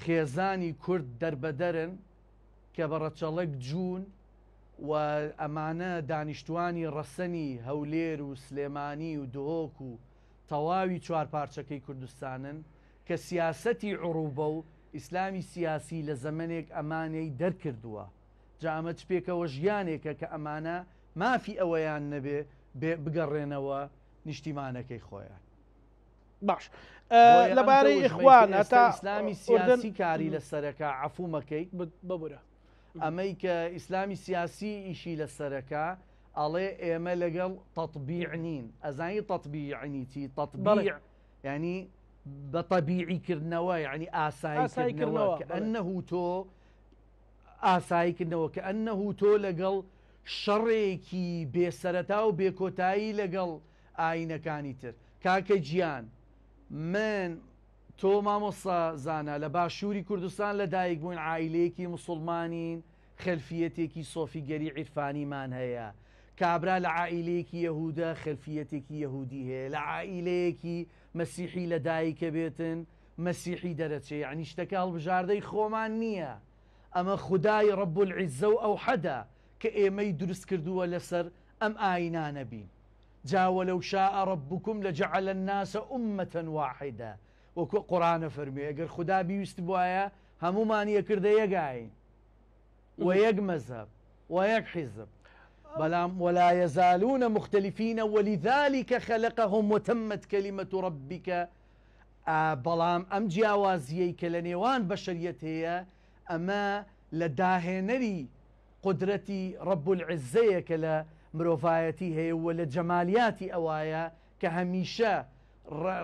خێزانی کورد دەربەدەرن کە بە ڕەچەڵک جوون و ئەمانە دانیشتوانی ڕەسەنی هەولێر و سلێمانی و دهۆک و تەواوی چوارپارچەکەی کوردستانن کە سیاسەتی عروبە و ئیسلامی سیاسی لە زەمنێک ئەمانەی دەرکردووە. جامە پێکەوە ژیانێکە کە ئەمانە مافی ئەوەیان نەبێ بگەڕێنەوە نیشتیمانەکەی خۆیان. باش لەبارەی ئیخوان هەتا ئیسلامی سیاسی کاری لەسەرەکە عەفومەکەی ببورە ئەمەی کە ئیسلامی سیاسی ئیشی لەسەرەکە ئەڵێ ئێمە لەگەڵ تەطبیع نین. ئەزانی تەطبیعنی چی؟ تەطبیع ینی بە تەبیعیکردنەوە، یعنی ئاساییکردنەوە کە ئەنەهو تۆ ئاساییکردنەوە کە ئەنەهو تۆ لەگەڵ شەڕێکی بێسەرەتا و بێکۆتایی لەگەڵ ئاینەکانی تر. کاکە گیان من تۆ مامۆستا زانە لە باشووری کوردستان لە دایک بووین، عائیلەیەکی موسڵمانین، خەلفیەتێکی سۆفیگەری عیرفانیمان هەیە. کابرا لە عائیلەیەکی یەهودە خەلفیەتێکی یەهودی هەیە، لە عائیلەیەکی مەسیحی لە دایکە بێتن مەسیحی دەرەچێ، یعنی شتەکە هەڵبژاردەی خۆمان نییە. ئەمە خودای ڕەب العیزە و ئەو حەدا کە ئێمەی دروست کردووە لەسەر ئەم ئاینانە بین. جا وەلەو شاء ربکم لجعل الناس أمة واحدة، وەکو قورآنە فەرمێ ئەگەر خدا بیویست بواە هەمومان یەکردە یەکاین. ويك مذهب ويك حزب بلام ولا يزالون مختلفين ولذلك خلقهم وتمت كلمة ربك. بلام ام جیاوازیەی کە لە نێوان بەشەریەت هەیە ئەمە لە داهێنەری قدرەتی ڕەب العیزەیە کە لە مرۆڤایەتی هەیە و لە جەمالیاتی ئەوایە کە هەمیشە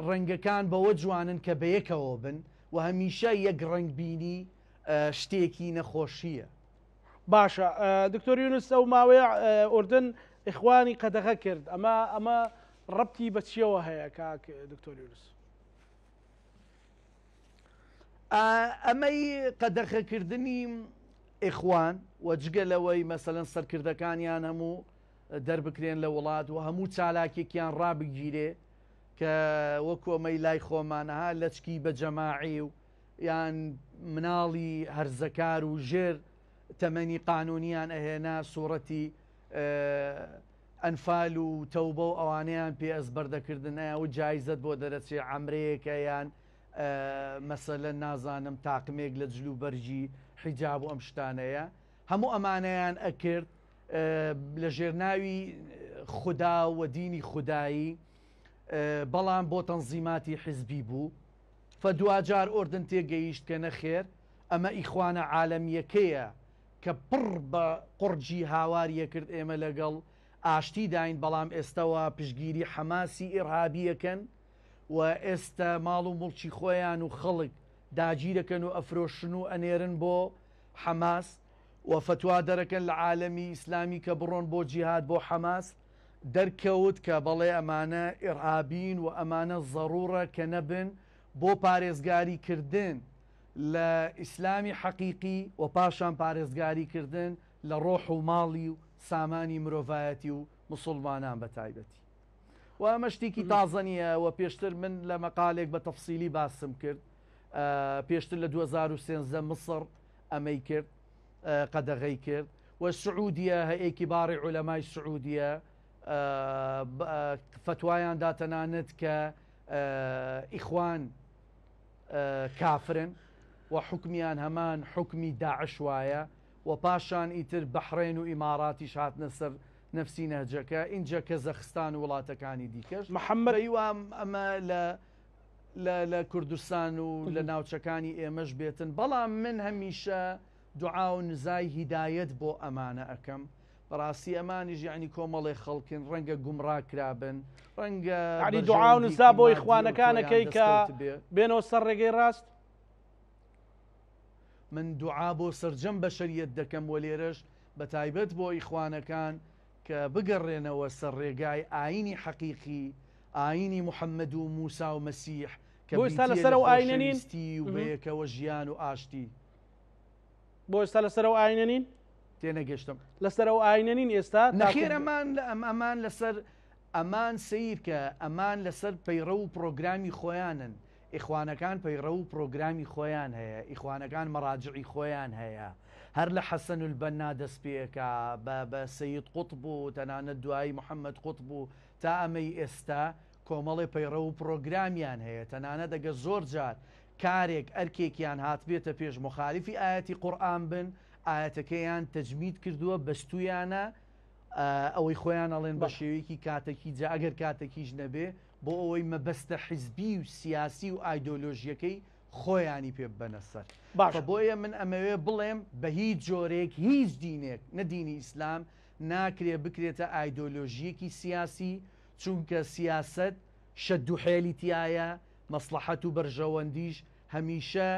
ڕەنگەکان بەوە جوانن کە بەیەکەوە بن و هەمیشە یەک ڕەنگبینی شتێکی نەخۆشیە. باشە دکتۆر یونس ئەو ماوەیە ئوردن ئیخوانی قەدەغە کرد ئەمە ڕەبتی بە چیەوە هەیە کاک دکتۆر یونس؟ ئەمەی قەدەغەکردنی ئیخوان و جگەلەوەی مەسەلەن سەرکردەکانیان هەموو دەربکرێن لە وڵات و هەموو چالاکێکیان ڕابگیرێ کە وەکو ئەمەی لای خۆمانەها لەچکی بە جەماعی و یان مناڵی هەرزەکار و ژێر تەمەنی قانونیان ئەهێنا سوورەتی ئەنفال و تەوبە و ئەوانەیان پێ ئەزبەردەکردنە و جایزت بۆ دەرەچێ عەمرەیەکە یان مەسەلەن نازانم تاقمێک لە جلو بەرجی حیجاب و ئەم شتانەیە هەموو ئەمانەیان ئەکرد لە ژێرناوی خودا و دینی خودایی بەڵام بۆ تەنزیماتی حیزبی بوو فدوواجار ئوردن تێگەیشت کە نەخێر ئەمە ئیخوانە عالەمیەکەیە کە پڕ بە قورجی هاواریە کرد ئێمە لەگەڵ ئاشتی داین بەڵام ئێستاوە پشگیری حەماسی ئیرهابیەکەن و ئێستا ماڵ و مڵکی خۆیان و خەڵک داگیرەکەن و ئەفرۆشن و ئەنێرن بۆ حەماس و فتوا دەرەکەن لە عالەمی ئیسلامی کە بڕۆن بۆ جیهاد بۆ حەماس دەرکەوت کە بەڵێ ئەمانە ئیرهابین و ئەمانە ضرورە کە نەبن بۆ پارێزگاری کردن لە ئیسلامی حەقیقی و پاشان پارێزگاری کردن لە ڕۆح و ماڵی و سامانی مرۆڤایەتی و مسلمانان بە تایبەتی. و ئەمە شتێکی تازە نیە و پێشتر من لە مەقالێک بە تەفسیلی باسم کرد پێشتر لە 2013 مصر ئەمەی کرد قەدەغەی کرد و سعودیە هەیەکی باڕی عولەمای سعودیە فتوایان داتەنانت کە ئیخوان کافرن و حکمیان هەمان حکمی داعش وایە و پاشان ئیتر بەحرین و ئیماڕاتیش هاتنە سەر نفسی نەهجەکە اینجا کەزەخستان و وڵاتەکانی دیکەش محەممەد بەیوام ئەمە لە کوردستان و لە ناوچەکانی ئێمەش بێتن بەڵام من هەمیشە دوعا و نزای هیدایەت بۆ ئەمانە ئەەکەم بەڕاستی ئەمانیش یعنی کۆمەڵی خەڵکن ڕەنگە گومڕاکرابن ڕەنگە علی دوعا و نزا بۆ ئیخوانەکانەکەی کە بێنەوە سەر ڕێگەی ڕاست من دوعا بۆ سەرجەم بەشەریەت دەکەم و لێرەش بە تایبەت بۆ ئیخوانەکان کە بگەڕێنەوە سەر ڕێگای ئاینی حەقیقی ئاینی محەممەد و موسا و مەسیح کە بۆ ئێستا لەسەر و ئاینەنین و بەیەکەوە ژیان و ئاشتی بۆ ئێستا لەسەر و ئاینەنین تێنەگەشتم لەسەر ئەو ئاینەنین ئێستا نەخێر ئەمان لەسەر ئەمان سیر کە ئەمان لەسەر پەیڕە و پرۆگرامی خۆیانن ئیخوانەکان پەیڕە و پرۆگرامی خۆیان هەیە ئیخوانەکان مەراجعی خۆیان هەیە هەر لە حەسەن البەنا دەست پێکە بە سەید قوتب و تەنانەت دوایی محەممەد قوتب و تا ئەمەی ئێستا کۆمەڵی پەیڕە و پرۆگرامیان هەیە تەنانەت دەگە زۆر جار کارێک ئەرکێکیان هاتبێتە پێش مخالیفی ئاەتی قورئان بن ئاەتەکەیان تەجمید کردووە بەستویانە ئەوەی خۆیان ئەڵێن بە شێوەیەکی کاتێکی جا ئەگەر کاتێکیش نەبێ بۆ ئەوەی مەبەستە حیزبی و سیاسی و ئایدۆلۆژیەکەی خۆیانی پێ ببەنە سەر بۆیە من ئەمەوێ بڵێم بە هیچ جۆرێک هیچ دینێک نەدینی ئیسلام ناکرێ بکرێتە ئایدۆلۆژیەکی سیاسی چونکە سیاست شەد و حێلی تایە مەسلحەت و بەرژەوەندیش هەمیشە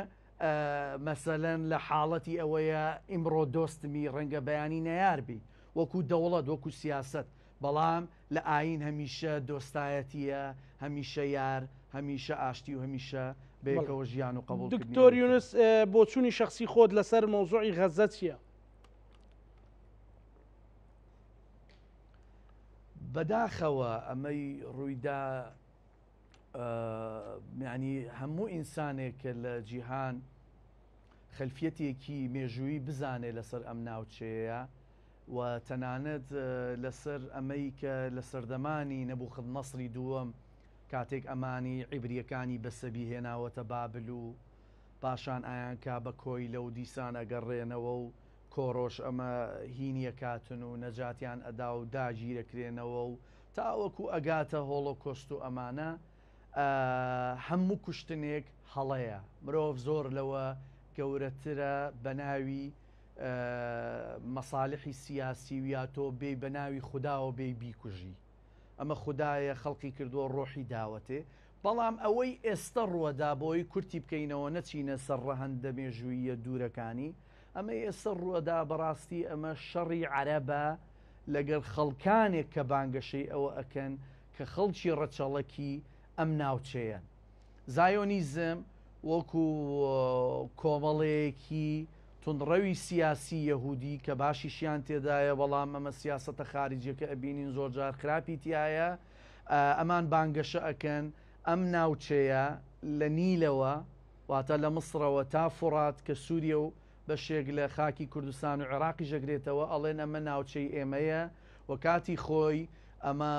مەسەلەن لە حاڵەتی ئەوەیە ئیمڕۆ دۆستمی ڕەنگە بەیانی نەیاربی وەکو دەوڵەت وەکو سیاست بەڵام لە ئاین هەمیشە دۆستایەتیە هەمیشە یار هەمیشە ئاشتی و هەمیشە بەیەکەوە ژیان و قبول. دکتۆر یونس بۆ چوونی شخصی خۆت لەسەر مۆزوعی غەزە چییە؟ بەداخەوە ئەمەی ڕوویدا یعنی هەموو ئینسانێک کە لە جیهان خەلفیەتێکی مێژووی بزانێ لەسەر ئەم ناوچەیە و تەنانەت لەسەر ئەمەی کە لە سەردەمانی نەبوخەدنەسری دووەم کاتێک ئەمانی عیبریەکانی بەسەبی هێناوەتە بابل و پاشان ئایان کا بە کۆی لەو دیسان ئەگەڕێنەوە و کۆڕۆش ئەمە هینیەکاتن و نەجاتیان ئەدا و داگیرەکرێنەوە و تاوەکو ئەگاتە هۆڵۆکۆست و ئەمانە هەموو کوشتنێک هەڵەیە. مرۆڤ زۆر لەوە گەورەترە بە ناوی مەساڵحی سیاسی و یا تۆ بێ بە ناوی خودداوە بێ بیکوژی. ئەمە خوددایە خەڵقی کردووە ڕۆحی داوەتێ، بەڵام ئەوەی ئێستا ڕوەدا بۆی کورتی بکەینەوە نەچینە سەر ڕەهەندە مێژوویە دوورەکانی. ئەمە ئێستا ڕوەدا بەڕاستی ئەمە شەڕی عەرەبە لەگەڵ خەڵکانێک کە بانگەشەی ئەوە ئەکەن کە خەڵکی ڕەچەڵەکی ئەم ناوچەیە. زایۆنیزم وەکو کۆمەڵەیەکی تونڕەوی سیاسی یەهودی کە باشیشیان تێدایە، بەڵام ئەمە سیاسەتە خارجیەکە ئەبینین زۆر جار خراپی تایە. ئەمان بانگەشە ئەکەن ئەم ناوچەیە لە نیلەوە واتە لە مصرەوە تا فڕات کە سووریە و بەشێک لە خاکی کوردستان و عێراقی ژەگرێتەوە، ئەڵێن ئەمە ناوچەی ئێمەیە و کاتی خۆی ئەمە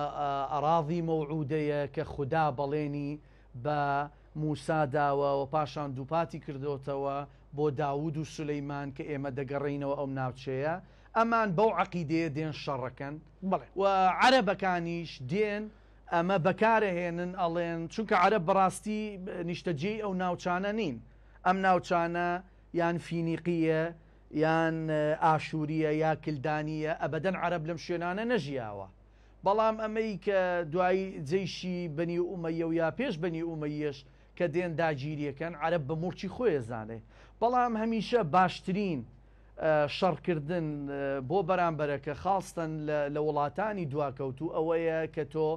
ئەراضی مەوعودەیە کە خوددا بەڵێنی بە موسا داوە و پاشان دووپاتی کردوتەوە بۆ داود و سولەیمان کە ئێمە دەگەڕینەوە ئەو ناوچەیە. ئەمان بەو عەقیدەیە دێن شەڕەکەن و عەرەبەکانیش دێن ئەمە بەکارەهێنن ئەڵێن، چونکە عەرەب بەڕاستی نیشتەجێی ئەو ناوچانە نین. ئەم ناوچانە یان فینیقیە یان ئاشووریە یا کلدانیە، ئەبەدەن عەرەب لەم شوێنانە نەژیاوە. بەڵام ئەمەی کە دوایی جەیشی بەنی ئومەیە و یا پێش بەنی ئومەیەش کە دێن داگیریەکەن، عەرەب بە موڕچی خۆی زانێ. بەڵام هەمیشە باشترین شەڕکردن بۆ بەرامبەرەکە خاستن لە وڵاتانی دواکەوتو ئەوەیە کە تۆ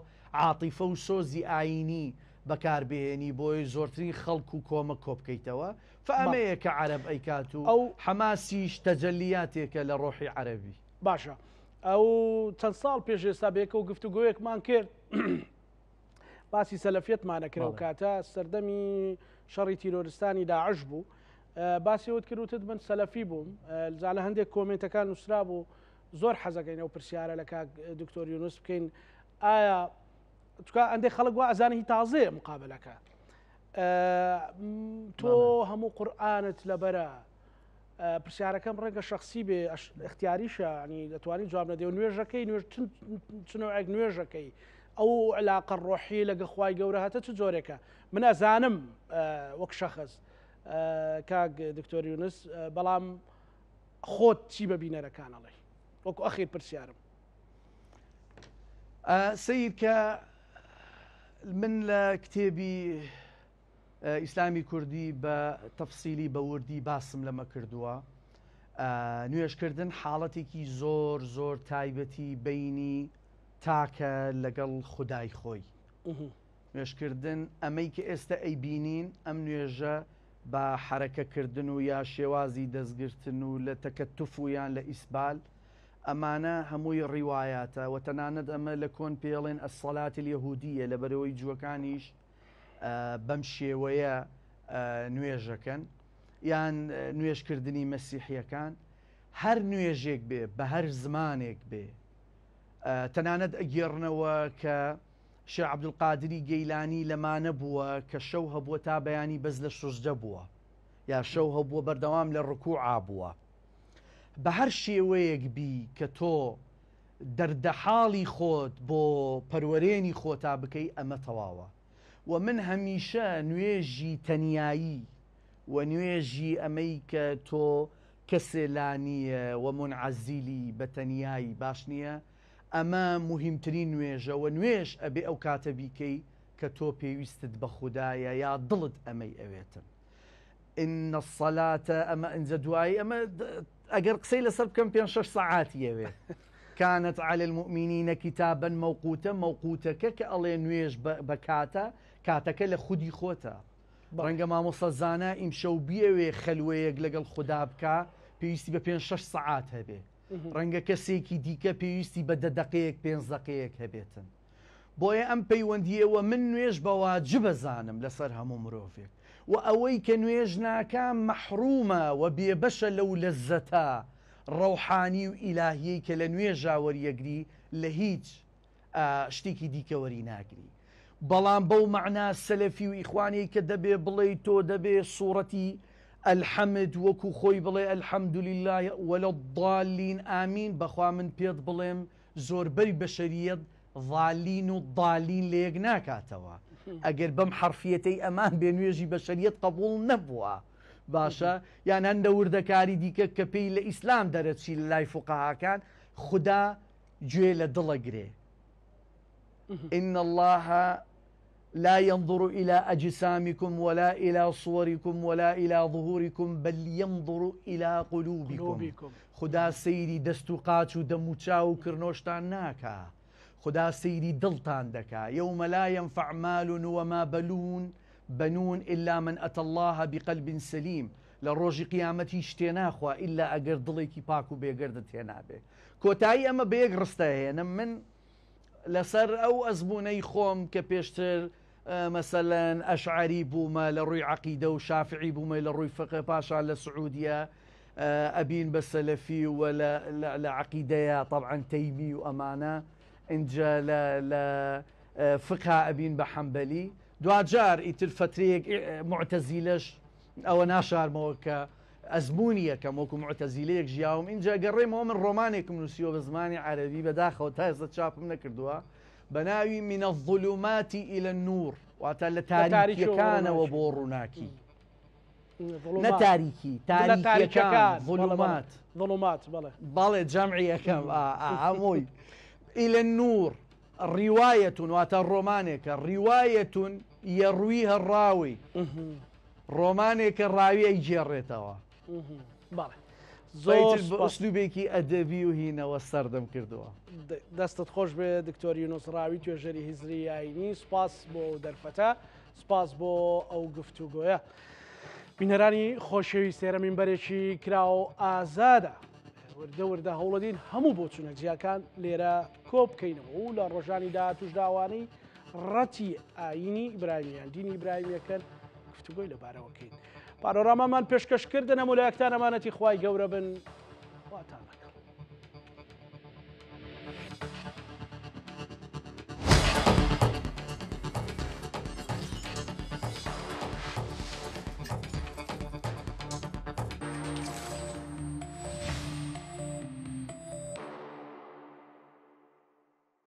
عاتیفە و سۆزی ئاینی بەکاربهێنی بۆی زۆرترین خەڵک و کۆمە کۆبکەیتەوە. فەمەیە کە عەرەب ئەیکات و ئەو حەماسیش تەجەلیاتێکە لە ڕۆحی عەرەبی. باشە، ئەو چەند ساڵ پێش ئێستا بێکە و گفتوگۆیەکمان کرد باسی سەلەفیەتمانەکرێ و کاتە سەردەمی شەڕی تیرۆریستانی داعش بوو، باسی وت کردوتت من سەلەفی بووم. زانە هەندێک کۆمنتەکان نووسرا بوو زۆر حەزەکەین ئەو پرسیارە لە کاک دکتۆر یونس بکەین، ئایا چکە ئەندێک خەڵک وا ئەزانە هی تازەیە مقابلەکە، تۆ هەموو قورئانت لەبەرە، پرسیارەکەم ڕێگە شخصی بێ اختیاریشە، ینی دەتوانین جواب نەدێ و نوێژەکەی چنەوەیەک نوێژەکەی ئەو علاقە ڕۆحی لەگە خوای گەورە هاتە چ جۆرێکە؟ من ئەزانم وەک شەخص کاک دکتۆر یونس، بەڵام خۆت چی بە بینەرەکانەڵێ وەکو ئەخیر پرسیارم. سید کە من لە کتێبی ئیسلامی کوردی بە تەفسیلی بە وردی باسم لەمە کردووە، نوێژکردن حاڵەتێکی زۆر زۆر تایبەتی بینی تاکە لەگەڵ خودای خۆی. نوێژکردن ئەمەی کە ئێستا ئەیبینین ئەم نوێژە بە حرەکەکردن و یا شێوازی دەستگرتن و لە تەکەتوف و یان لە ئیسبال، ئەمانە هەمووی ڕیوایاتە و تەنانەت ئەمە لە کۆن پێڵێن ئەسەڵات اليەهودیە لە بەرەوەی جووەکانیش بەم شێوەیە نوێژەکەن یان نوێژکردنی مەسیحیەکان. هەر نوێژێک بێ بە هەر زمانێک بێ، تەنانەت ئەگێڕنەوە کە شێخ عەبدولقادری گەیلانی لەمانە بووە کە شەو هەبووە تا بەیانی بەز لە سوژدە بووە یا شەو هەبووە بەردەوام لە ڕکوعا بووە. بە هەر شێوەیەک بی کە تۆ دەردەحاڵی خۆت بۆ پەروەرێنی خۆتا بکەی، ئەمە تەواوە. و من هەمیشە نوێژی تەنیایی و نوێژی ئەمەی کە تۆ کەسێ لانیە و منعەزیلی بە تەنیایی باش نییە، ئەمە مهمترین نوێژە و نوێژ ئەبێ ئەو کاتە بیکەی کە تۆ پێویستت بە خوددایە یا دڵت ئەمەی ئەوێتن. ئین الصەلاتە ئەمە ئەنجە دوایی ئەمە ئەگەر قسەی لەسەر بکەم 5-6 سەعاتی ئەوێ كانت على المؤمنين كتابا موقوتا، موقوتەکە کە ئەڵێ نوێژ بە کاتەکە لە خودی خۆتە. ڕەنگە مامۆستا زانە ئیمشەو بیەوێ خەلوەیەک لەگەڵ خوددا بکە پێویستی بە 5-6 سەعات هەبێ، ڕەنگە کەسێکی دیکە پێویستی بە 10 دقەیەک 5 دقەیەک هەبێتن. بۆیە ئەم پەیوەندیەوە من نوێژ بە واجبە زانم لەسەر هەموو مرۆڤێک، و ئەوەی کە نوێژ ناکام مەحرومە و بێبەشە لەو لەزەتە ڕەوحانی و ئیلاهیەی کە لە نوێژا وەریەگری لە هیچ شتێکی دیکە وەری ناگری. بەڵام بەو مەعنا سەلەفی و ئیخوانی کە دەبێ بڵێ تۆ دەبێ سوورەتی الحەمد وەکو خۆی بڵێ ئەلحەمدولله وەلە الضالین ئامین بەخوا من پێت بڵێم زۆربەی بەشەریەت ضالین و ضالین لە یەک ناکاتەوە ئەگەر بەم حرفیەتەی ئەمان بێ نوێژی بەشەریەت قبول نەبووە باشە یان هەندە وردەکاری دیکە کە پێی لە ئیسلام دەرەچی لە لای فوقەهاکان خدا گوێ لە دڵەگرێ إن الله لا ينظر إلى أجسامكم ولا إلى صوركم ولا إلى ظهوركم بل ينظر إلى قلوبكم خدا سيري دستو قاچ و دموچاو كرنوشتان ناكا خدا سيري دلتان دكا يوم لا ينفع مال وما بنون إلا من أتى الله بقلب سليم لروج قيامتي شتيناخوا إلا أجر دليكي باكو بيقرد تينابه كوتاي أما بيقرسته من لسر أو أزبوني خوم كبيشتر مثلا أشعري بوما لروي عقيدة وشافعي بوما لروي فقه باشا لسعودية أبين بسلفي ولا لعقيدة طبعا تيمي وأمانة إنجا لفقه أبين بحنبلي دوجار إتر فتريق معتزيلش أو ناشار موكا أزمونية كموكو معتزيليك جياهم إنجا قريمهم من رومانيكم نسيو بزماني عربي بداخل وتايزة شاب من كردوها بناوي من الظلمات إلى النور واتلا تاريخي كان وبورناكي نتاريخي تاريخي كان ظلمات بله جمعية كم عموي إلى النور رواية واتا الرومانيك رواية يرويها الراوي رومانيك الراوي يجريتها بله زۆر ئوسلوبێکی ئەدەبی و هینەوە سەردەم کردووە دەستت خۆش بێ دکتۆر یونوس ڕاوی توێژەری هیزری ئاینی سوپاس بۆ دەرفەتە سوپاس بۆ ئەو گفتوگۆیە بینەرانی خۆشەویست ئێرە مینبەرێکی کراو ئازادە وردە هەوڵەدین هەموو بۆ چوونە جیاکان لێرە کۆ بکەینەوە و لە ڕۆژانی داهاتوشداوانەی ڕەتی ئاینی ئیبراهیمیان دینی ئیبراهیمیەکەن گفتوگۆی لەبارەوەکەین پارۆرامامان پێشکەشکردن هەموو لایەکتان ئەمانەتی خوای گەورە بن